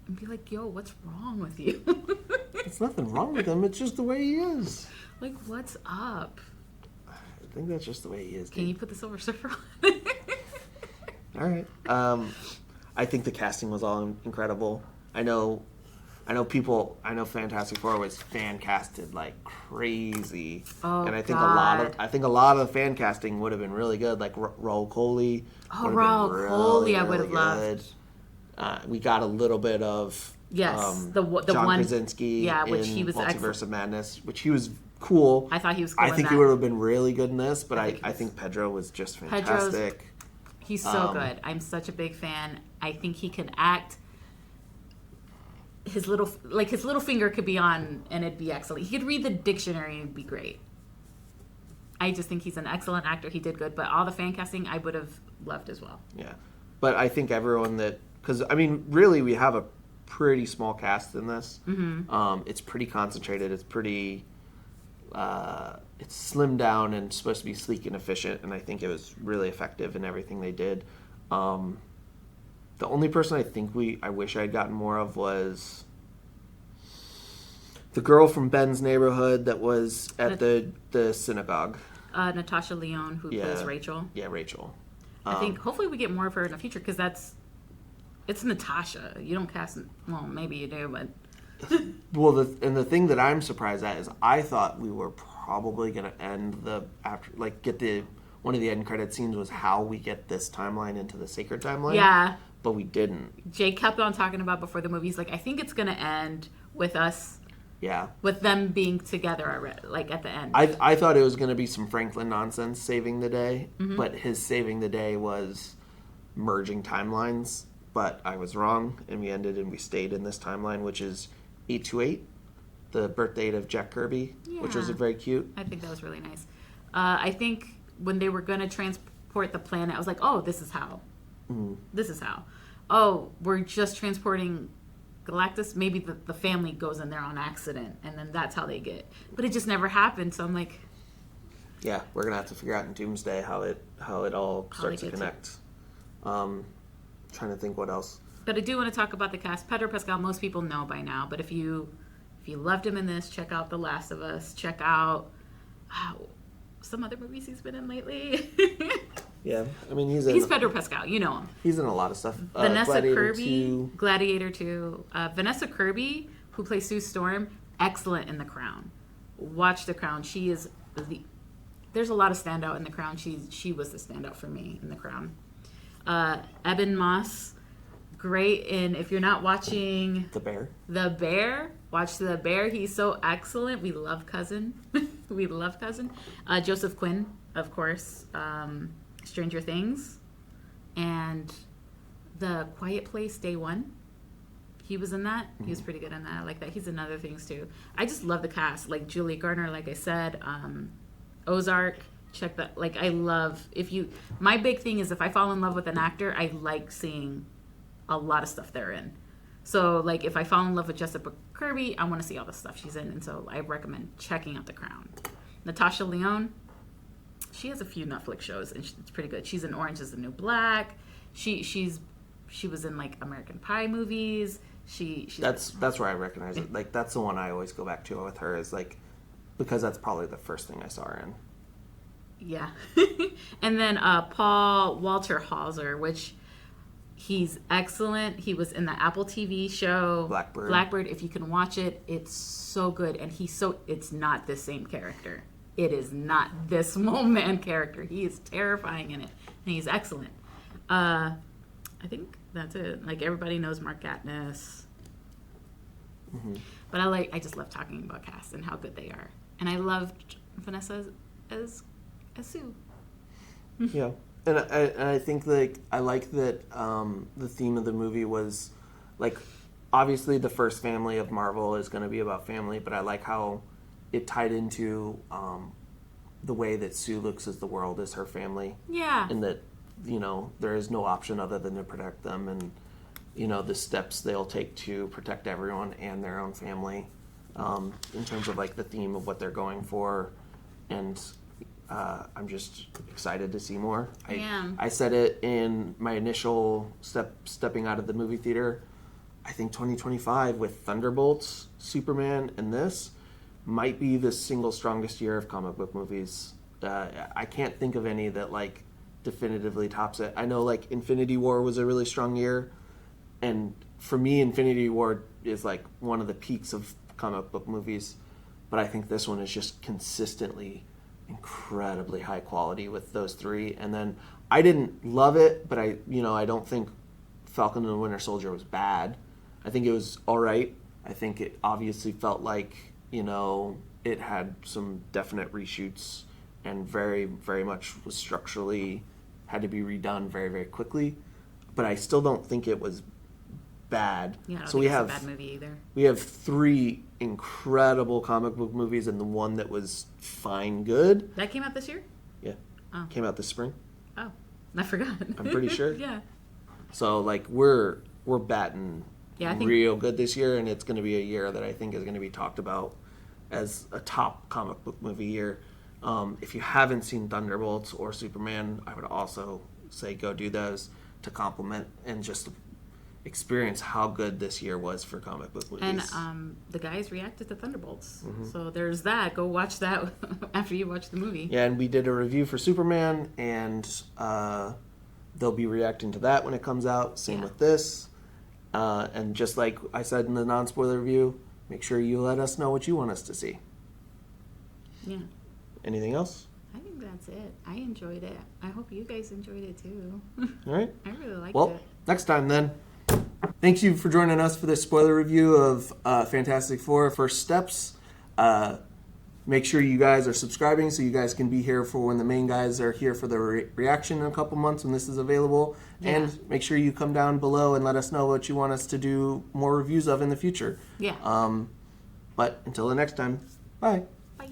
And be like, yo, what's wrong with you? There's nothing wrong with him. It's just the way he is. Like, what's up? I think that's just the way he is. Can you put the Silver Surfer on? All right. I think the casting was all incredible. I know Fantastic Four was fan casted like crazy. Oh, and I think God. a lot of the fan casting would have been really good. Like Raul Coley. Oh, Raul Coley, I would have loved. We got a little bit of the John one Krasinski which he was Multiverse of Madness, which he was cool. I thought he was cool. I think he would have been really good in this, but I think Pedro was just fantastic. He's so good. I'm such a big fan. I think he can act. His little finger could be on and it'd be excellent. He could read the dictionary and it'd be great. I just think he's an excellent actor. He did good, but all the fan casting I would have loved as well. Yeah. But I think everyone because I mean, really we have a pretty small cast in this. Mm-hmm. It's pretty concentrated. It's pretty it's slimmed down and supposed to be sleek and efficient, and I think it was really effective in everything they did. The only person I think I wish I'd gotten more of was the girl from Ben's neighborhood that was at the synagogue. Natasha Lyonne, who plays Rachel. Yeah, Rachel. I think hopefully we get more of her in the future because it's Natasha. You don't cast. Well, maybe you do, but. Well, the thing that I'm surprised at is I thought we were probably going to end one of the end credit scenes was how we get this timeline into the sacred timeline. Yeah. But we didn't. Jake kept on talking about before the movie. He's like, I think it's going to end with us Yeah. With them being together already, like at the end. I thought it was going to be some Franklin nonsense saving the day, but his saving the day was merging timelines. But I was wrong, and we stayed in this timeline, which is 828, the birth date of Jack Kirby, which was very cute. I think that was really nice. I think when they were going to transport the planet, I was like, oh, this is how. This is how. Oh, we're just transporting Galactus. Maybe the family goes in there on accident, and then that's how they get. But it just never happened, so I'm like... Yeah, we're going to have to figure out in Doomsday how it all starts to connect. Trying to think what else. But I do want to talk about the cast. Pedro Pascal, most people know by now, but if you loved him in this, check out The Last of Us. Check out some other movies he's been in lately. Yeah, I mean he's Pedro Pascal, you know him. He's in a lot of stuff. Vanessa Kirby, Gladiator 2. Vanessa Kirby, who plays Sue Storm, excellent in The Crown. Watch The Crown. She is there's a lot of standout in The Crown. She was the standout for me in The Crown. Eben Moss, great in, if you're not watching The Bear, watch The Bear. He's so excellent. We love Cousin. Joseph Quinn, of course, Stranger Things, and The Quiet Place, Day One. He was in that. He was pretty good in that. I like that. He's in other things too. I just love the cast. Like Julie Garner, like I said, Ozark. Check that. Like I love my big thing is if I fall in love with an actor, I like seeing a lot of stuff they're in. So like if I fall in love with Jessica Kirby, I want to see all the stuff she's in, and so I recommend checking out The Crown. Natasha Lyonne, she has a few Netflix shows and it's pretty good. She's in Orange is the New Black. She was in like American Pie movies. That's where I recognize it. Like that's the one I always go back to with her is like because that's probably the first thing I saw her in. Yeah. And then Paul Walter Hauser, which he's excellent. He was in the Apple TV show Blackbird. If you can watch it, it's so good. And it's not the same character. It is not this mole man character. He is terrifying in it. And he's excellent. I think that's it. Like everybody knows Mark Gatiss. But I just love talking about cast and how good they are. And I loved Vanessa as Sue. Yeah, and I think like I like that the theme of the movie was like obviously the first family of Marvel is going to be about family, but I like how it tied into the way that Sue looks at the world as her family. Yeah, and that there is no option other than to protect them, and the steps they'll take to protect everyone and their own family in terms of like the theme of what they're going for, and. I'm just excited to see more. I said it in my initial stepping out of the movie theater. I think 2025 with Thunderbolts, Superman, and this might be the single strongest year of comic book movies. I can't think of any that like definitively tops it. I know like Infinity War was a really strong year, and for me Infinity War is like one of the peaks of comic book movies, but I think this one is just consistently incredibly high quality with those three. And then I didn't love it, but I don't think Falcon and the Winter Soldier was bad. I think it was all right. I think it obviously felt like it had some definite reshoots and very very much was structurally had to be redone very very quickly, but I still don't think it was bad. Yeah, I don't think it's a bad movie either. We have three incredible comic book movies and the one that was fine good. That came out this year? Yeah. Oh. Came out this spring. Oh, I forgot. I'm pretty sure. Yeah. So like we're batting real good this year, and it's going to be a year that I think is going to be talked about as a top comic book movie year. If you haven't seen Thunderbolts or Superman, I would also say go do those to complement and just experience how good this year was for comic book movies. And the guys reacted to Thunderbolts. So there's that. Go watch that after you watch the movie. Yeah, and we did a review for Superman, and they'll be reacting to that when it comes out. Same with this. And just like I said in the non-spoiler review, make sure you let us know what you want us to see. Yeah. Anything else? I think that's it. I enjoyed it. I hope you guys enjoyed it too. All right. I really liked it. Well, next time then. thank you for joining us for this spoiler review of Fantastic Four First Steps. Make sure you guys are subscribing so you guys can be here for when the main guys are here for the reaction in a couple months when this is available. Yeah. And make sure you come down below and let us know what you want us to do more reviews of in the future. Yeah. But until the next time, bye. Bye.